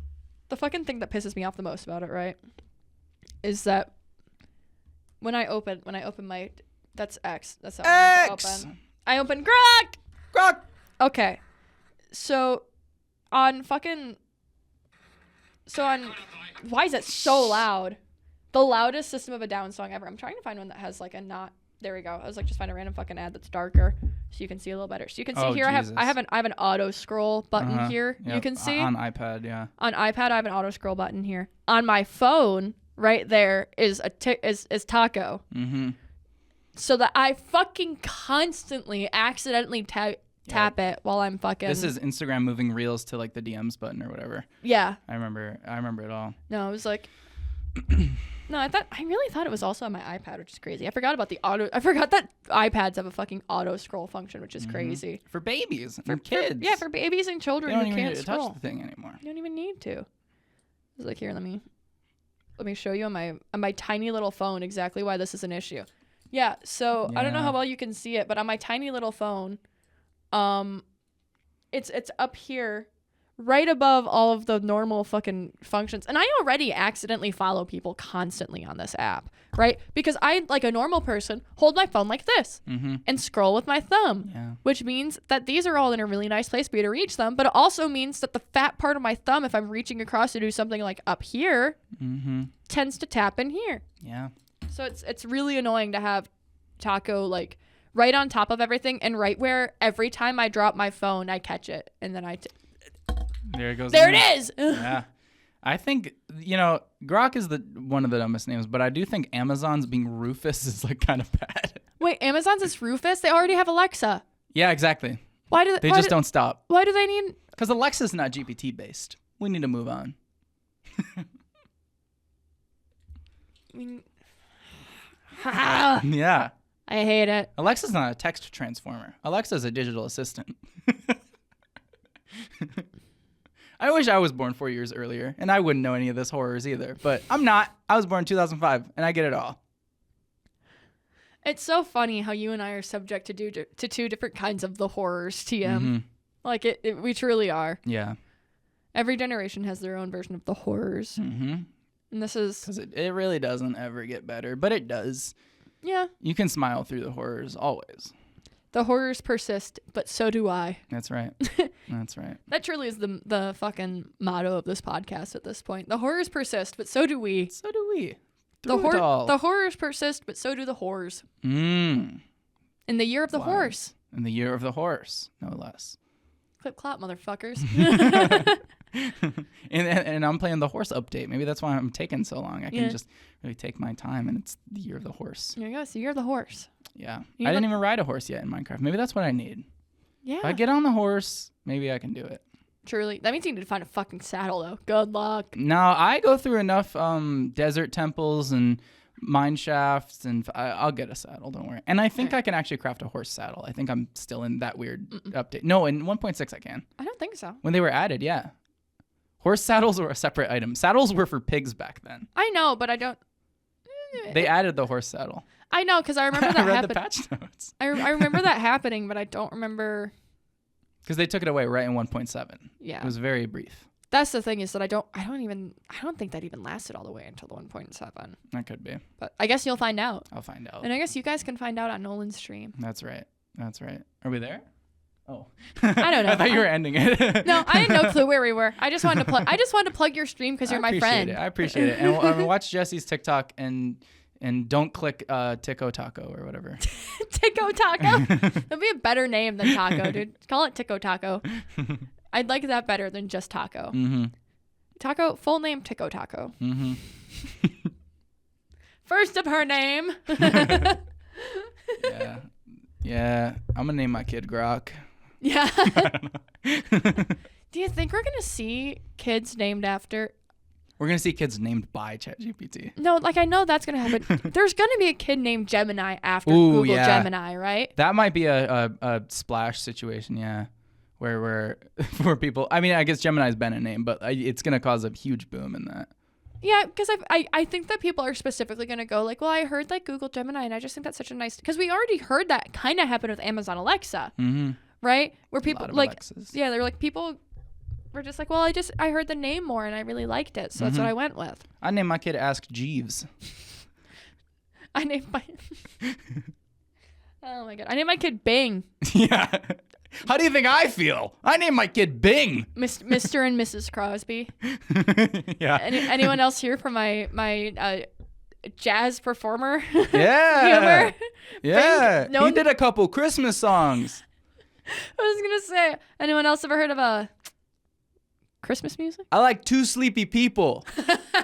the fucking thing that pisses me off the most about it, right? is that when I open my, that's X. That's how I open. I open Grok. Okay. So on, why is it so loud? The loudest System of a Down song ever. I'm trying to find one that has like a not. There we go. I was like, just find a random fucking ad that's darker, so you can see a little better. So you can see here, Jesus. I have an auto scroll button here. Yep. You can see on iPad, yeah. On iPad, I have an auto scroll button here. On my phone, right there is is Taco. Mm-hmm. So that I fucking constantly accidentally tap it while I'm fucking. This is Instagram moving reels to like the DMs button or whatever. Yeah. I remember it all. No, it was like. No, I really thought it was also on my iPad, which is crazy. I forgot that iPads have a fucking auto scroll function, which is crazy. For babies and kids. For babies and children who can't scroll. Touch the thing anymore. You don't even need to. It's like, here, let me show you on my tiny little phone exactly why this is an issue. Yeah, so I don't know how well you can see it, but on my tiny little phone, it's up here. Right above all of the normal fucking functions. And I already accidentally follow people constantly on this app, right? Because I, like a normal person, hold my phone like this and scroll with my thumb, which means that these are all in a really nice place for you to reach them. But it also means that the fat part of my thumb, if I'm reaching across to do something like up here, tends to tap in here. Yeah. So it's really annoying to have Taco like right on top of everything and right where every time I drop my phone, I catch it. And then there it goes. There it is. Yeah. I think, Grok is one of the dumbest names, but I do think Amazon's being Rufus is like kind of bad. Wait, Amazon's is Rufus? They already have Alexa. Yeah, exactly. Why do they just don't stop? Why do they need? Because Alexa's not GPT based. We need to move on. I mean, yeah. I hate it. Alexa's not a text transformer. Alexa's a digital assistant. I wish I was born 4 years earlier, and I wouldn't know any of this horrors either. But I'm not. I was born in 2005, and I get it all. It's so funny how you and I are subject to two different kinds of the horrors, TM. Like, we truly are. Yeah. Every generation has their own version of the horrors. And this is... Because it really doesn't ever get better, but it does. Yeah. You can smile through the horrors, always. The horrors persist, but so do I. That's right. That's right. That truly is the fucking motto of this podcast at this point. The horrors persist, but so do we. So do we. The horrors persist, but so do the whores. In the year of the horse. In the year of the horse, no less. Clip clop, motherfuckers. and I'm playing the horse update. Maybe that's why I'm taking so long. I can just really take my time, and it's the year of the horse. There you go. It's the year of the horse. Yeah. I didn't even ride a horse yet in Minecraft. Maybe that's what I need. Yeah. If I get on the horse, maybe I can do it. Truly. That means you need to find a fucking saddle, though. Good luck. No, I go through enough desert temples and mine shafts, and I'll get a saddle. Don't worry. And I think I can actually craft a horse saddle. I think I'm still in that weird update. No, in 1.6 I can. I don't think so. When they were added, yeah. Horse saddles were a separate item. Saddles were for pigs back then. I know, but I don't... They added the horse saddle. I know, because I remember that I read the patch notes. I remember that happening, but I don't remember... Because they took it away right in 1.7. Yeah. It was very brief. That's the thing is that I don't think that even lasted all the way until the 1.7. That could be. But I guess you'll find out. I'll find out. And I guess you guys can find out on Nolynn's stream. That's right. Are we there? Oh. I don't know. I thought you were ending it. No, I had no clue where we were. I just wanted to plug your stream because you're my friend. I appreciate it. And watch Jessi's TikTok and don't click Tico Taco or whatever. Tico Taco? That'd be a better name than Taco, dude. Call it Tico Taco. I'd like that better than just Taco. Taco, full name Tico Taco. First of her name. Yeah. I'm gonna name my kid Grok. Yeah. Do you think we're gonna see kids named after? We're gonna see kids named by ChatGPT. No, like I know that's gonna happen. There's gonna be a kid named Gemini after Google Gemini, right? That might be a splash situation, yeah. Where people, I mean, I guess Gemini's been a name, but it's gonna cause a huge boom in that. Yeah, because I think that people are specifically gonna go like, well, I heard like Google Gemini, and I just think that's such a nice, because we already heard that kind of happen with Amazon Alexa, right? Where people like, Alexas. Yeah, they're like people were just like, well, I heard the name more and I really liked it, so that's what I went with. I named my kid Ask Jeeves. I named my Oh my god. I named my kid Bing. Yeah. How do you think I feel? I named my kid Bing. Mr. and Mrs. Crosby. Yeah. Anyone else here from my jazz performer? Yeah. Humor? Yeah. Bing? No he did a couple Christmas songs. I was gonna say, anyone else ever heard of Christmas music? I like Two Sleepy People.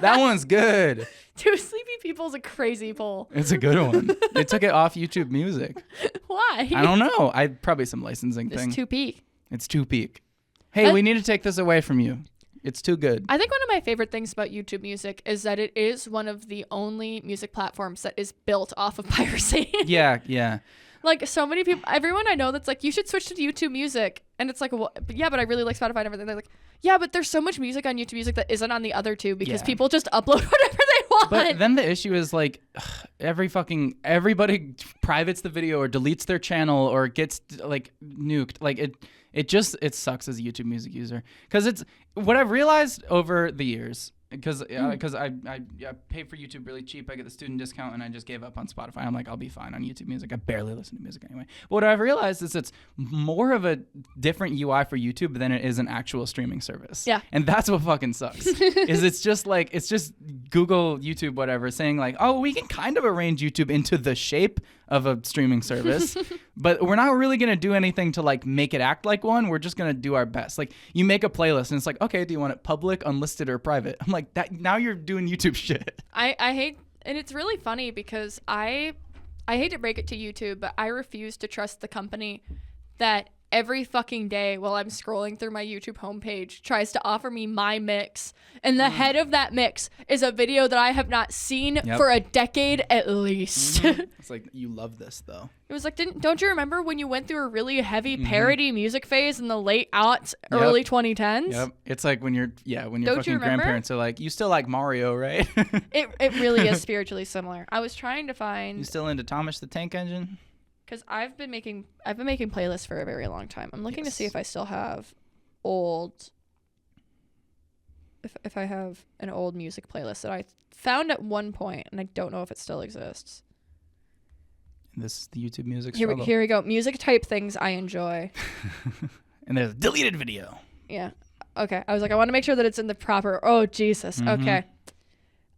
That one's good. Two Sleepy People's a crazy poll. It's a good one. They took it off YouTube Music. Why? I don't know. Probably some licensing thing. It's too peak. It's too peak. Hey, we need to take this away from you. It's too good. I think one of my favorite things about YouTube Music is that it is one of the only music platforms that is built off of piracy. Yeah. Like, so many people, everyone I know that's like, you should switch to YouTube Music. And it's like, well, yeah, but I really like Spotify and everything. They're like, yeah, but there's so much music on YouTube Music that isn't on the other two because people just upload whatever they want. But then the issue is like, everybody privates the video or deletes their channel or gets like nuked. Like it sucks as a YouTube Music user. Because it's what I've realized over the years. Because I pay for YouTube really cheap. I get the student discount, and I just gave up on Spotify. I'm like, I'll be fine on YouTube Music. I barely listen to music anyway. But what I've realized is it's more of a different UI for YouTube than it is an actual streaming service. Yeah. And that's what fucking sucks. Is it's just Google, YouTube, whatever, saying like, oh, we can kind of arrange YouTube into the shape of a streaming service, but we're not really gonna do anything to like make it act like one. We're just gonna do our best. Like you make a playlist and it's like, okay, do you want it public, unlisted, or private? I'm like, that now you're doing YouTube shit. I hate, and it's really funny because I hate to break it to YouTube, but I refuse to trust the company that every fucking day while I'm scrolling through my YouTube homepage tries to offer me my mix. And the head of that mix is a video that I have not seen for a decade at least. It's like, you love this though. It was like, don't you remember when you went through a really heavy parody music phase in the late aughts, early 2010s? Yep. It's like when your fucking grandparents are like, you still like Mario, right? It really is spiritually similar. I was trying to find. You still into Thomas the Tank Engine? Because I've been making playlists for a very long time. I'm looking to see if I still have old. If I have an old music playlist that I found at one point, and I don't know if it still exists. And this is the YouTube Music Here struggle. Here we go. Music type things I enjoy. And there's a deleted video. Yeah. Okay. I was like, I want to make sure that it's in the proper. Oh Jesus. Okay.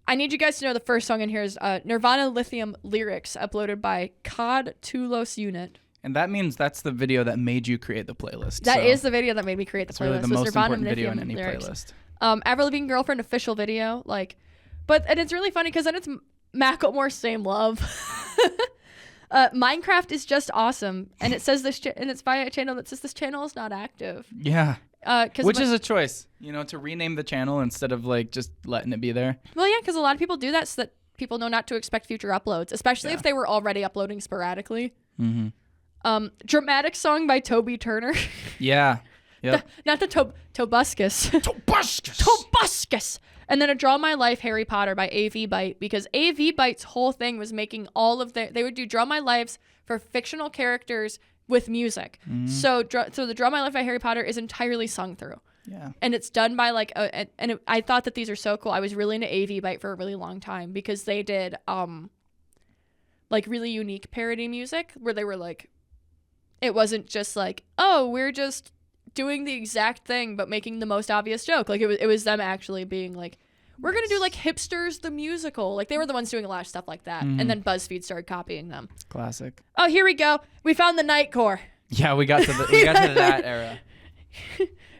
I need you guys to know the first song in here is Nirvana Lithium lyrics uploaded by COD Tulos Unit. And that means that's the video that made you create the playlist. That is the video that made me create the playlist. Really the most Nirvana important video in any lyrics. playlist. Avril Lavigne Girlfriend official video, and it's really funny because then it's Macklemore Same Love. Minecraft is just awesome, and it says and it's by a channel that says this channel is not active. Yeah. Which is a choice, to rename the channel instead of like just letting it be there. Well, yeah, because a lot of people do that so that people know not to expect future uploads, especially if they were already uploading sporadically. Dramatic song by Toby Turner. Yeah. Yep. Not the Tobuscus. Tobuscus. And then a Draw My Life Harry Potter by AV Byte, because AV Byte's whole thing was making all of they would do Draw My Lives for fictional characters with music. So the Draw My Life by Harry Potter is entirely sung through. Yeah. And it's done by I thought that these are so cool. I was really into AV Byte for a really long time because they did really unique parody music where they were like, it wasn't just like, oh, we're just doing the exact thing but making the most obvious joke. Like it was them actually being like, we're gonna do like Hipsters the musical. Like they were the ones doing a lot of stuff like that. And then BuzzFeed started copying them. Classic. Oh, here we go. We found the Nightcore. Yeah, we got to that era.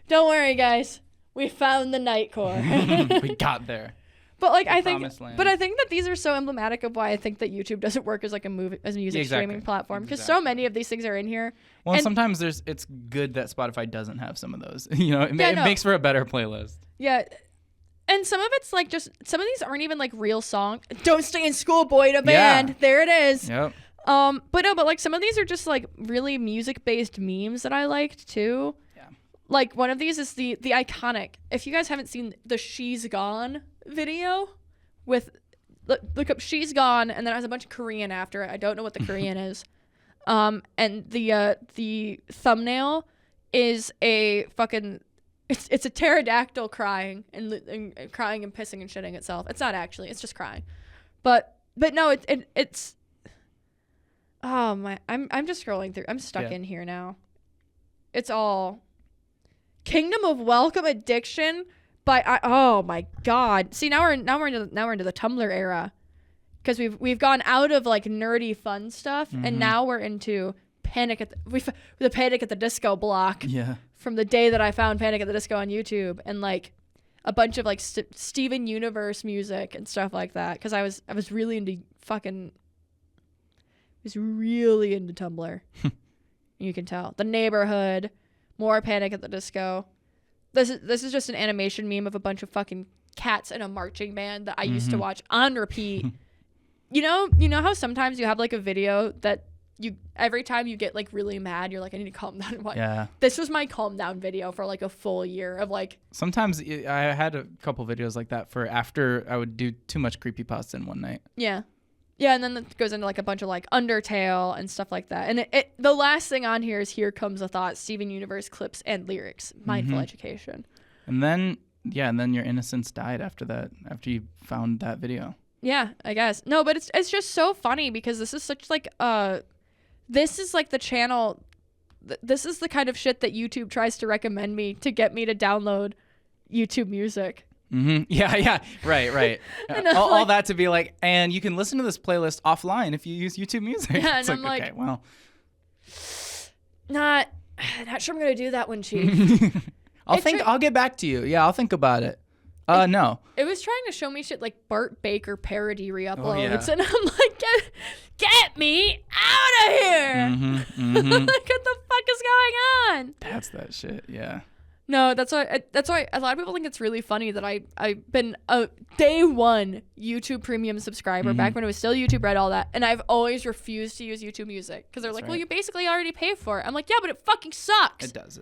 Don't worry, guys. We found the Nightcore. We got there. But I think that these are so emblematic of why I think that YouTube doesn't work as like a music streaming platform, because so many of these things are in here. Well, and sometimes it's good that Spotify doesn't have some of those. It makes for a better playlist. Yeah. And some of it's like just some of these aren't even like real songs. Don't Stay in School, Boy to Band. Yeah. There it is. Yep. But like some of these are just like really music based memes that I liked too. Yeah. Like one of these is the iconic. If you guys haven't seen the She's Gone video with look up She's Gone, and then it has a bunch of Korean after it. I don't know what the Korean is. And the thumbnail is a fucking It's a pterodactyl crying and crying and pissing and shitting itself. It's not actually. It's just crying. But no, it's. Oh my! I'm just scrolling through. I'm stuck in here now. It's all Kingdom of Welcome Addiction by oh my god. See, now we're into the Tumblr era, because we've gone out of like nerdy fun stuff and now we're into Panic at the Panic at the Disco block. Yeah. From the day that I found Panic at the Disco on YouTube, and like a bunch of like Steven Universe music and stuff like that, because I was really into Tumblr. You can tell. The Neighborhood, more Panic at the Disco. This is just an animation meme of a bunch of fucking cats in a marching band that I used to watch on repeat. You know how sometimes you have like a video that every time you get like really mad, you're like, I need to calm down and watch. Yeah. This was my calm down video for like a full year of like. Sometimes I had a couple videos like that for after I would do too much creepypasta in one night. Yeah. Yeah, and then it goes into like a bunch of like Undertale and stuff like that. And the last thing on here is Here Comes a Thought, Steven Universe clips and lyrics, mindful education. And then your innocence died after that, after you found that video. Yeah, I guess. No, but it's just so funny because this is such like this is like the channel. This is the kind of shit that YouTube tries to recommend me to get me to download YouTube Music. Yeah. Right. all that to be like, and you can listen to this playlist offline if you use YouTube Music. Yeah, and I'm like, okay, well, not sure I'm gonna do that one, Chief. I'll get back to you. Yeah, I'll think about it. No. It was trying to show me shit like Bart Baker parody re-uploads, and I'm like, get me out of here! Like, what the fuck is going on? That's that shit. Yeah. No, that's why a lot of people think it's really funny that I've been a day one YouTube Premium subscriber back when it was still YouTube Red, all that, and I've always refused to use YouTube Music because they're like, well, you basically already pay for it. I'm like, yeah, but it fucking sucks. It does.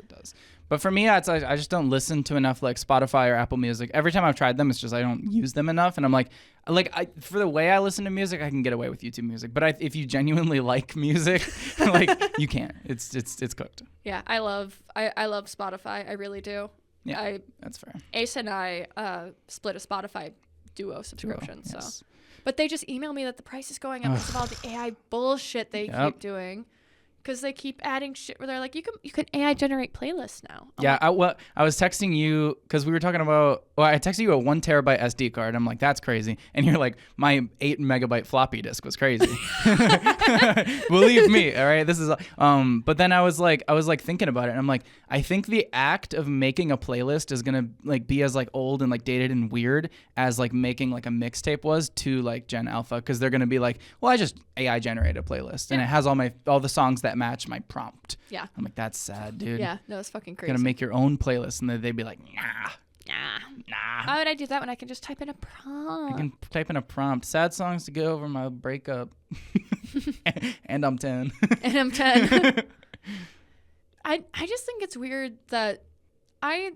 But for me, I just don't listen to enough like Spotify or Apple Music. Every time I've tried them, it's just I don't use them enough, and I'm like for the way I listen to music, I can get away with YouTube Music. But if you genuinely like music, like you can't. It's cooked. Yeah, I love Spotify. I really do. Yeah, that's fair. Ace and I split a Spotify duo subscription. Yes. So, but they just email me that the price is going up because of all the AI bullshit they keep doing. Because they keep adding shit where they're like, you can AI generate playlists now. I was texting you because we were talking about. Well, I texted you a 1 terabyte SD card. I'm like, that's crazy, and you're like, my 8 megabyte floppy disk was crazy. Believe me, all right. This is But then I was like thinking about it, and I'm like, I think the act of making a playlist is gonna like be as like old and like dated and weird as like making like a mixtape was to like Gen Alpha, because they're gonna be like, well, I just AI generated a playlist and it has all the songs that match my prompt. Yeah. I'm like, that's sad, dude. Yeah, no, it's fucking crazy. You're gonna make your own playlist, and then they'd be like, nah. Why would I do that when I can just type in a prompt? I can type in a prompt. Sad songs to get over my breakup. And I'm 10. And I'm 10. I just think it's weird that I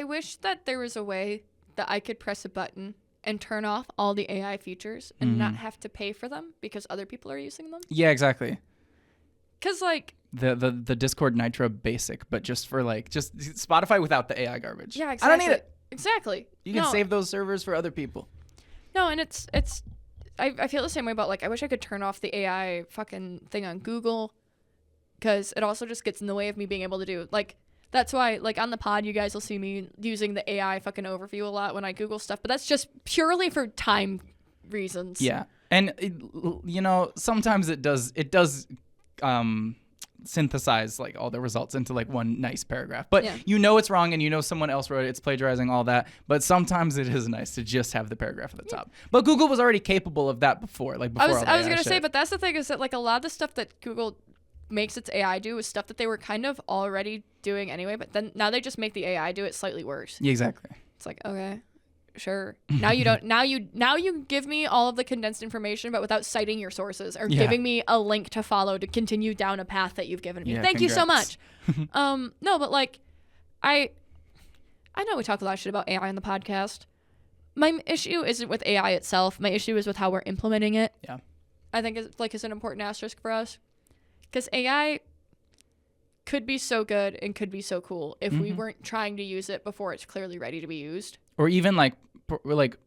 wish that there was a way that I could press a button and turn off all the AI features and not have to pay for them because other people are using them. Yeah, exactly. Because like the Discord Nitro basic, but just for like just Spotify without the AI garbage. Yeah, exactly. I don't need it. Exactly. You can save those servers for other people. No, and it's I feel the same way about like I wish I could turn off the AI fucking thing on Google, because it also just gets in the way of me being able to do like. That's why, like, on the pod, you guys will see me using the AI fucking overview a lot when I Google stuff, but that's just purely for time reasons. Yeah. And, sometimes it does synthesize, like, all the results into, like, one nice paragraph. But it's wrong, and someone else wrote it, it's plagiarizing, all that. But sometimes it is nice to just have the paragraph at the top. But Google was already capable of that before, like, before I was going to say, but that's the thing is that, like, a lot of the stuff that Google makes its AI do is stuff that they were kind of already doing anyway, but then now they just make the AI do it slightly worse. Yeah, exactly. It's like, okay, sure. Now you don't. Now you give me all of the condensed information, but without citing your sources or giving me a link to follow to continue down a path that you've given me. Thank you so much. No, but like, I know we talk a lot of shit about AI on the podcast. My issue isn't with AI itself. My issue is with how we're implementing it. Yeah. I think it's an important asterisk for us. Because AI, could be so good and could be so cool if we weren't trying to use it before it's clearly ready to be used. Or even like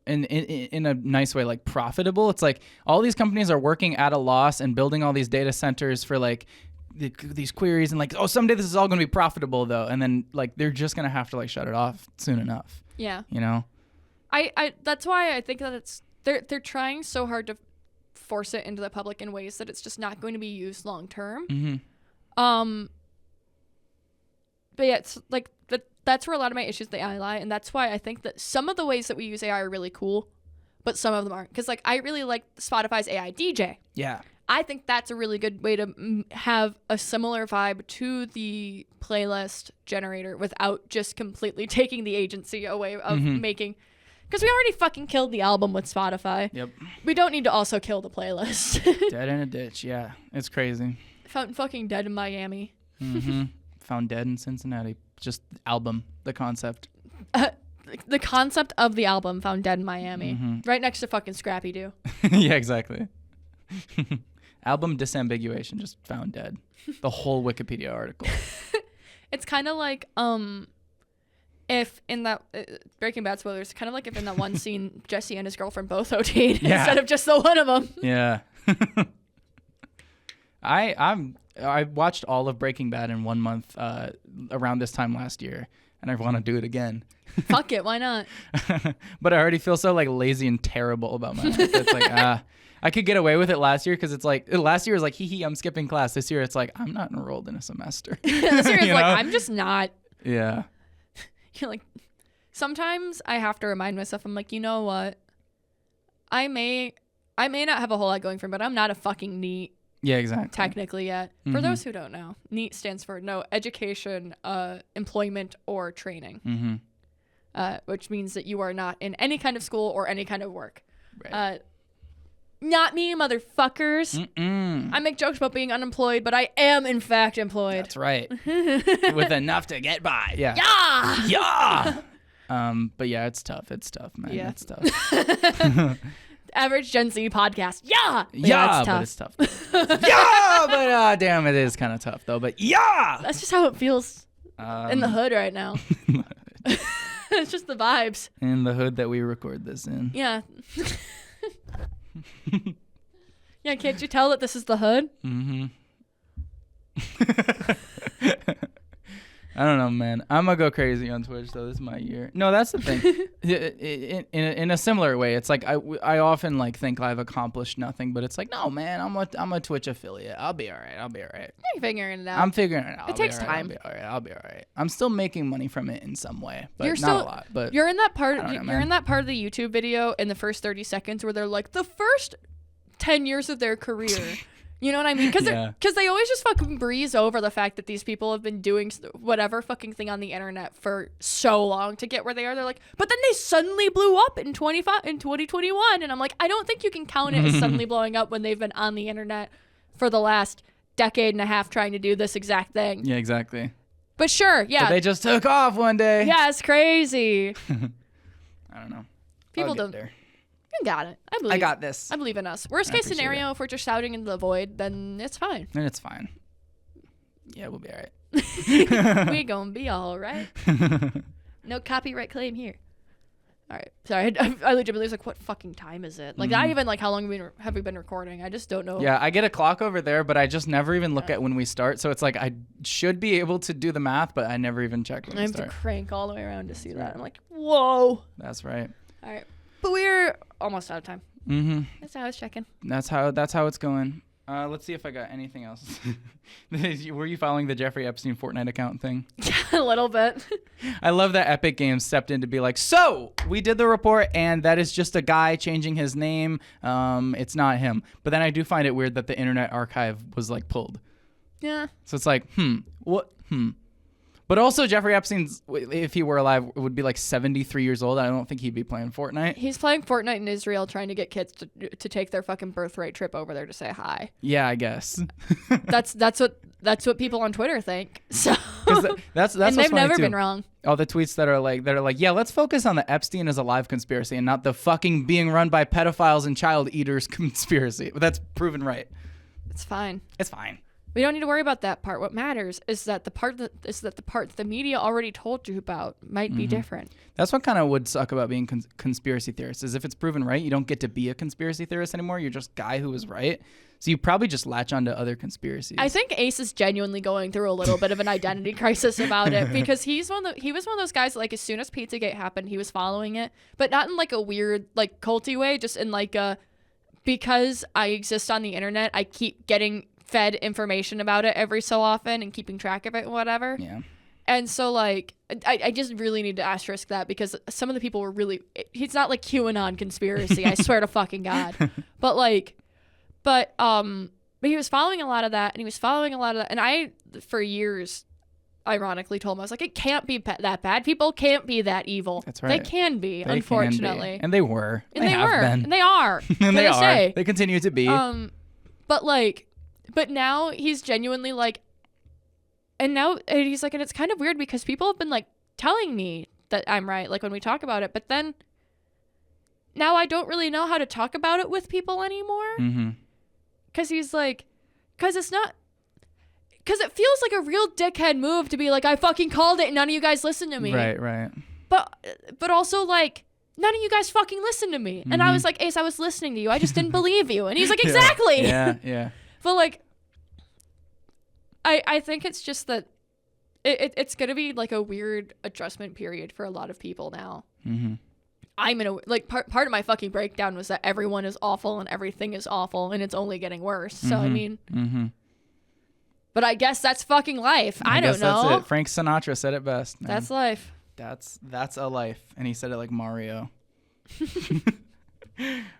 in a nice way, like profitable. It's like all these companies are working at a loss and building all these data centers for like these queries and like, oh, someday this is all going to be profitable though. And then like they're just going to have to like shut it off soon enough. Yeah. You know? I that's why I think that they're trying so hard to force it into the public in ways that it's just not going to be used long term. But yeah, it's like that's where a lot of my issues with AI lie, and that's why I think that some of the ways that we use AI are really cool, but some of them aren't. Because like I really like Spotify's AI DJ. Yeah. I think that's a really good way to have a similar vibe to the playlist generator without just completely taking the agency away of making. Because we already fucking killed the album with Spotify. Yep. We don't need to also kill the playlist. Dead in a ditch. Yeah. It's crazy. Found fucking dead in Miami. Found dead in Cincinnati. Just album, the concept. The concept of the album found dead in Miami. Right next to fucking Scrappy Doo. Yeah, exactly. Album disambiguation just found dead. The whole Wikipedia article. It's kind of like if in that Breaking Bad spoilers, kind of like if in that one scene Jessi and his girlfriend both OD'd instead of just the one of them. Yeah. I watched all of Breaking Bad in 1 month around this time last year, and I want to do it again. Fuck it, why not? But I already feel so like lazy and terrible about my life. It's like I could get away with it last year because it's like last year was like hee I'm skipping class. This year it's like I'm not enrolled in a semester. This year it's like I'm just not. Yeah. You're like, sometimes I have to remind myself. I'm like, you know what? I may not have a whole lot going for me, but I'm not a fucking neet. Yeah, exactly. Technically yet. For those who don't know, NEET stands for no education, employment, or training, which means that you are not in any kind of school or any kind of work. Right. Not me, motherfuckers. I make jokes about being unemployed, but I am in fact employed. That's right. With enough to get by. Yeah. Yeah. Yeah. But yeah, it's tough. It's tough, man. Yeah. It's tough. Average Gen Z podcast. Yeah. Yeah, but it's tough. Yeah, but damn, it is kind of tough though. But yeah, that's just how it feels in the hood right now. It's just the vibes. In the hood that we record this in. Yeah. Yeah, can't you tell that this is the hood? I don't know, man. I'm gonna go crazy on Twitch though. This is my year. No, that's the thing. In a similar way, it's like I often like think I've accomplished nothing, but it's like no, man. I'm a Twitch affiliate. I'll be all right. You're figuring it out. I'm figuring it out. It takes time. I'll be all right. I'm still making money from it in some way, but not a lot. But you're in that part. You're in that part of the YouTube video in the first 30 seconds where they're like the first 10 years of their career. You know what I mean? Because they always just fucking breeze over the fact that these people have been doing whatever fucking thing on the internet for so long to get where they are. They're like, but then they suddenly blew up in 2021. And I'm like, I don't think you can count it as suddenly blowing up when they've been on the internet for the last decade and a half trying to do this exact thing. Yeah, exactly. But sure, yeah. But they just took off one day. Yeah, it's crazy. I don't know. People don't. There. You got it. I got this. I believe in us. Worst case scenario, if we're just shouting into the void, then it's fine. Then it's fine. Yeah, we'll be all right. We gonna be all right. No copyright claim here. All right. Sorry, I legitimately was like, what fucking time is it? Like, not even like how long have we been recording? I just don't know. Yeah, I get a clock over there, but I just never even look at when we start. So it's like I should be able to do the math, but I never even check when we start. I have to crank all the way around to see that. I'm like, whoa. That's right. All right. But we're almost out of time. That's how I was checking. That's how it's going. Let's see if I got anything else. Were you following the Jeffrey Epstein Fortnite account thing? A little bit. I love that Epic Games stepped in to be like, so we did the report and that is just a guy changing his name. It's not him. But then I do find it weird that the Internet Archive was like pulled. Yeah. So it's like, what? But also Jeffrey Epstein's, if he were alive, would be like 73 years old. I don't think he'd be playing Fortnite. He's playing Fortnite in Israel, trying to get kids to take their fucking birthright trip over there to say hi. Yeah, I guess. that's what people on Twitter think. So that's and they've never too. been wrong. All the tweets that are like, yeah, let's focus on the Epstein is alive conspiracy and not the fucking being run by pedophiles and child eaters conspiracy. But that's proven right. It's fine. It's fine. We don't need to worry about that part. What matters is that the part that the media already told you about might be different. That's what kind of would suck about being conspiracy theorists, is if it's proven right, you don't get to be a conspiracy theorist anymore. You're just guy who was right. So you probably just latch onto other conspiracies. I think Ace is genuinely going through a little bit of an identity crisis about it, because he was one of those guys that, like, as soon as Pizzagate happened, he was following it, but not in like a weird like culty way, just in like a, because I exist on the internet, I keep getting fed information about it every so often and keeping track of it and whatever. Yeah. And so, like, I just really need to asterisk that, because some of the people were really, he's not like QAnon conspiracy, I swear to fucking God. But he was following a lot of that, and I, for years, ironically told him, I was like, it can't be that bad. People can't be that evil. That's right. They can be, unfortunately. Can be. And they were. And they were. Been. And they are. And they are. They continue to be. But now he's genuinely like, and he's like, and it's kind of weird because people have been like telling me that I'm right, like when we talk about it, but then now I don't really know how to talk about it with people anymore. Because he's like, because it feels like a real dickhead move to be like, I fucking called it and none of you guys listened to me. Right. But also, like, none of you guys fucking listened to me. And I was like, Ace, I was listening to you. I just didn't believe you. And he's like, exactly. Yeah. But, like, I think it's just that it's going to be, like, a weird adjustment period for a lot of people now. I'm in a, like, part of my fucking breakdown was that everyone is awful and everything is awful and it's only getting worse. So, I mean, but I guess that's fucking life. I don't know. That's it. Frank Sinatra said it best. Man. That's life. That's a life. And he said it like Mario.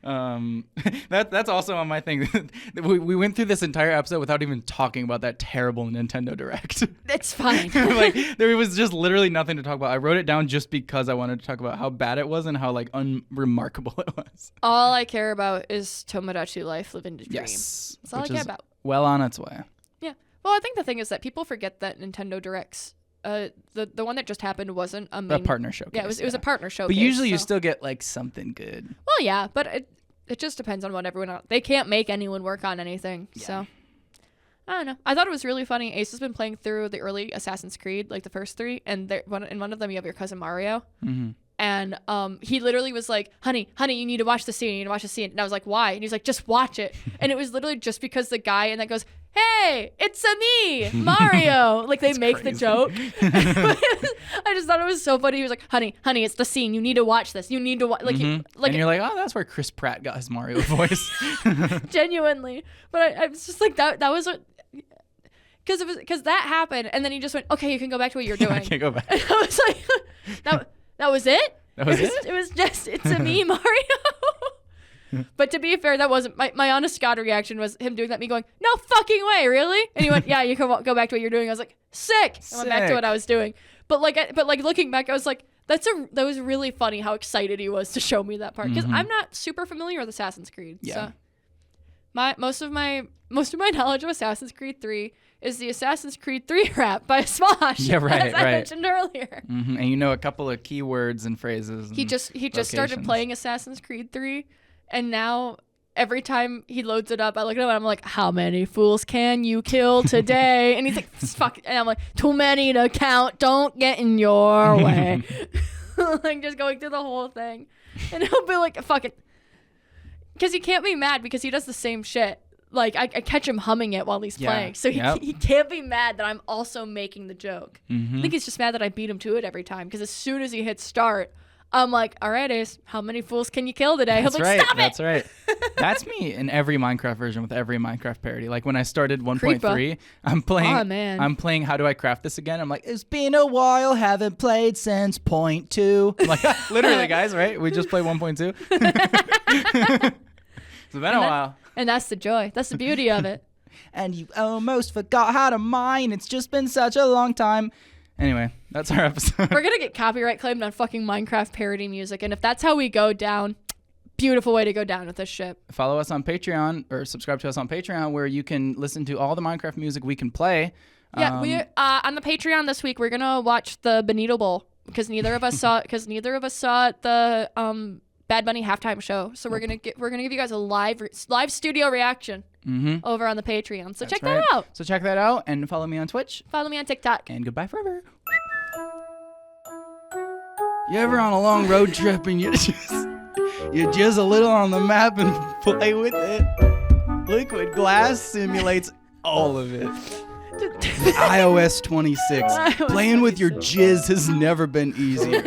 That's also on my thing. we went through this entire episode without even talking about that terrible Nintendo Direct. It's fine. Like, there was just literally nothing to talk about. I wrote it down just because I wanted to talk about how bad it was and how, like, unremarkable it was. All I care about is Tomodachi Life Living the Dream. Yes. That's all I care about. Well on its way. Yeah. Well, I think the thing is that people forget that Nintendo Directs, the one that just happened wasn't a partner showcase. Yeah, it was a partner showcase. But usually you still get, like, something good. Well, yeah, but it just depends on what everyone else. They can't make anyone work on anything. Yeah. So I don't know. I thought it was really funny. Ace has been playing through the early Assassin's Creed, like the first 3, and in one of them you have your cousin Mario. And he literally was like, honey, you need to watch the scene. And I was like, why? And he's like, just watch it. And it was literally just because the guy and that goes, hey, it's me, Mario. Like, they make crazy. The joke. I just thought it was so funny. He was like, honey, it's the scene. You need to watch this. You need to watch. Like, and you're like, oh, that's where Chris Pratt got his Mario voice. Genuinely. But I was just like, that was what. Because that happened, and then he just went, okay, you can go back to what you're doing. I can't go back. And I was like, that was it? That was it? It was just, it's a me, Mario. But to be fair, that wasn't, my honest God reaction was him doing that, me going, no fucking way, really? And he went, yeah, you can go back to what you're doing. I was like, sick. I went back to what I was doing. But looking back, I was like, that was really funny how excited he was to show me that part. Because I'm not super familiar with Assassin's Creed. Yeah. So most of my knowledge of Assassin's Creed 3 is the Assassin's Creed 3 rap by Smosh. Yeah, right, as I mentioned earlier. And you know a couple of keywords and phrases. He just started playing Assassin's Creed 3, and now every time he loads it up, I look at him and I'm like, how many fools can you kill today? And he's like, fuck. And I'm like, too many to count. Don't get in your way. Like, just going through the whole thing. And he'll be like, fuck it. Because he can't be mad because he does the same shit. Like, I catch him humming it while he's playing. So he can't be mad that I'm also making the joke. I think he's just mad that I beat him to it every time. Because as soon as he hits start, I'm like, all right, Ace, how many fools can you kill today? He'll be like, stop it! That's right. That's me in every Minecraft version with every Minecraft parody. Like, when I started 1.3, I'm playing How Do I Craft This Again? I'm like, it's been a while, haven't played since 0.2. I'm like, literally, guys, right? We just played 1.2. It's been a while. And that's the joy. That's the beauty of it. And you almost forgot how to mine. It's just been such a long time. Anyway, that's our episode. We're going to get copyright claimed on fucking Minecraft parody music. And if that's how we go down, beautiful way to go down with this shit. Follow us on Patreon or subscribe to us on Patreon where you can listen to all the Minecraft music we can play. Yeah, we on the Patreon this week, we're going to watch the Benito Bowl because neither of us saw the Bad Bunny halftime show. So we're going to give you guys a live studio reaction. over on the Patreon. So That's check right. that out. So check that out and follow me on Twitch. Follow me on TikTok. And goodbye forever. You ever on a long road trip and you jizz a little on the map and play with it? Liquid Glass simulates all of it. iOS 26. Playing with your jizz has never been easier.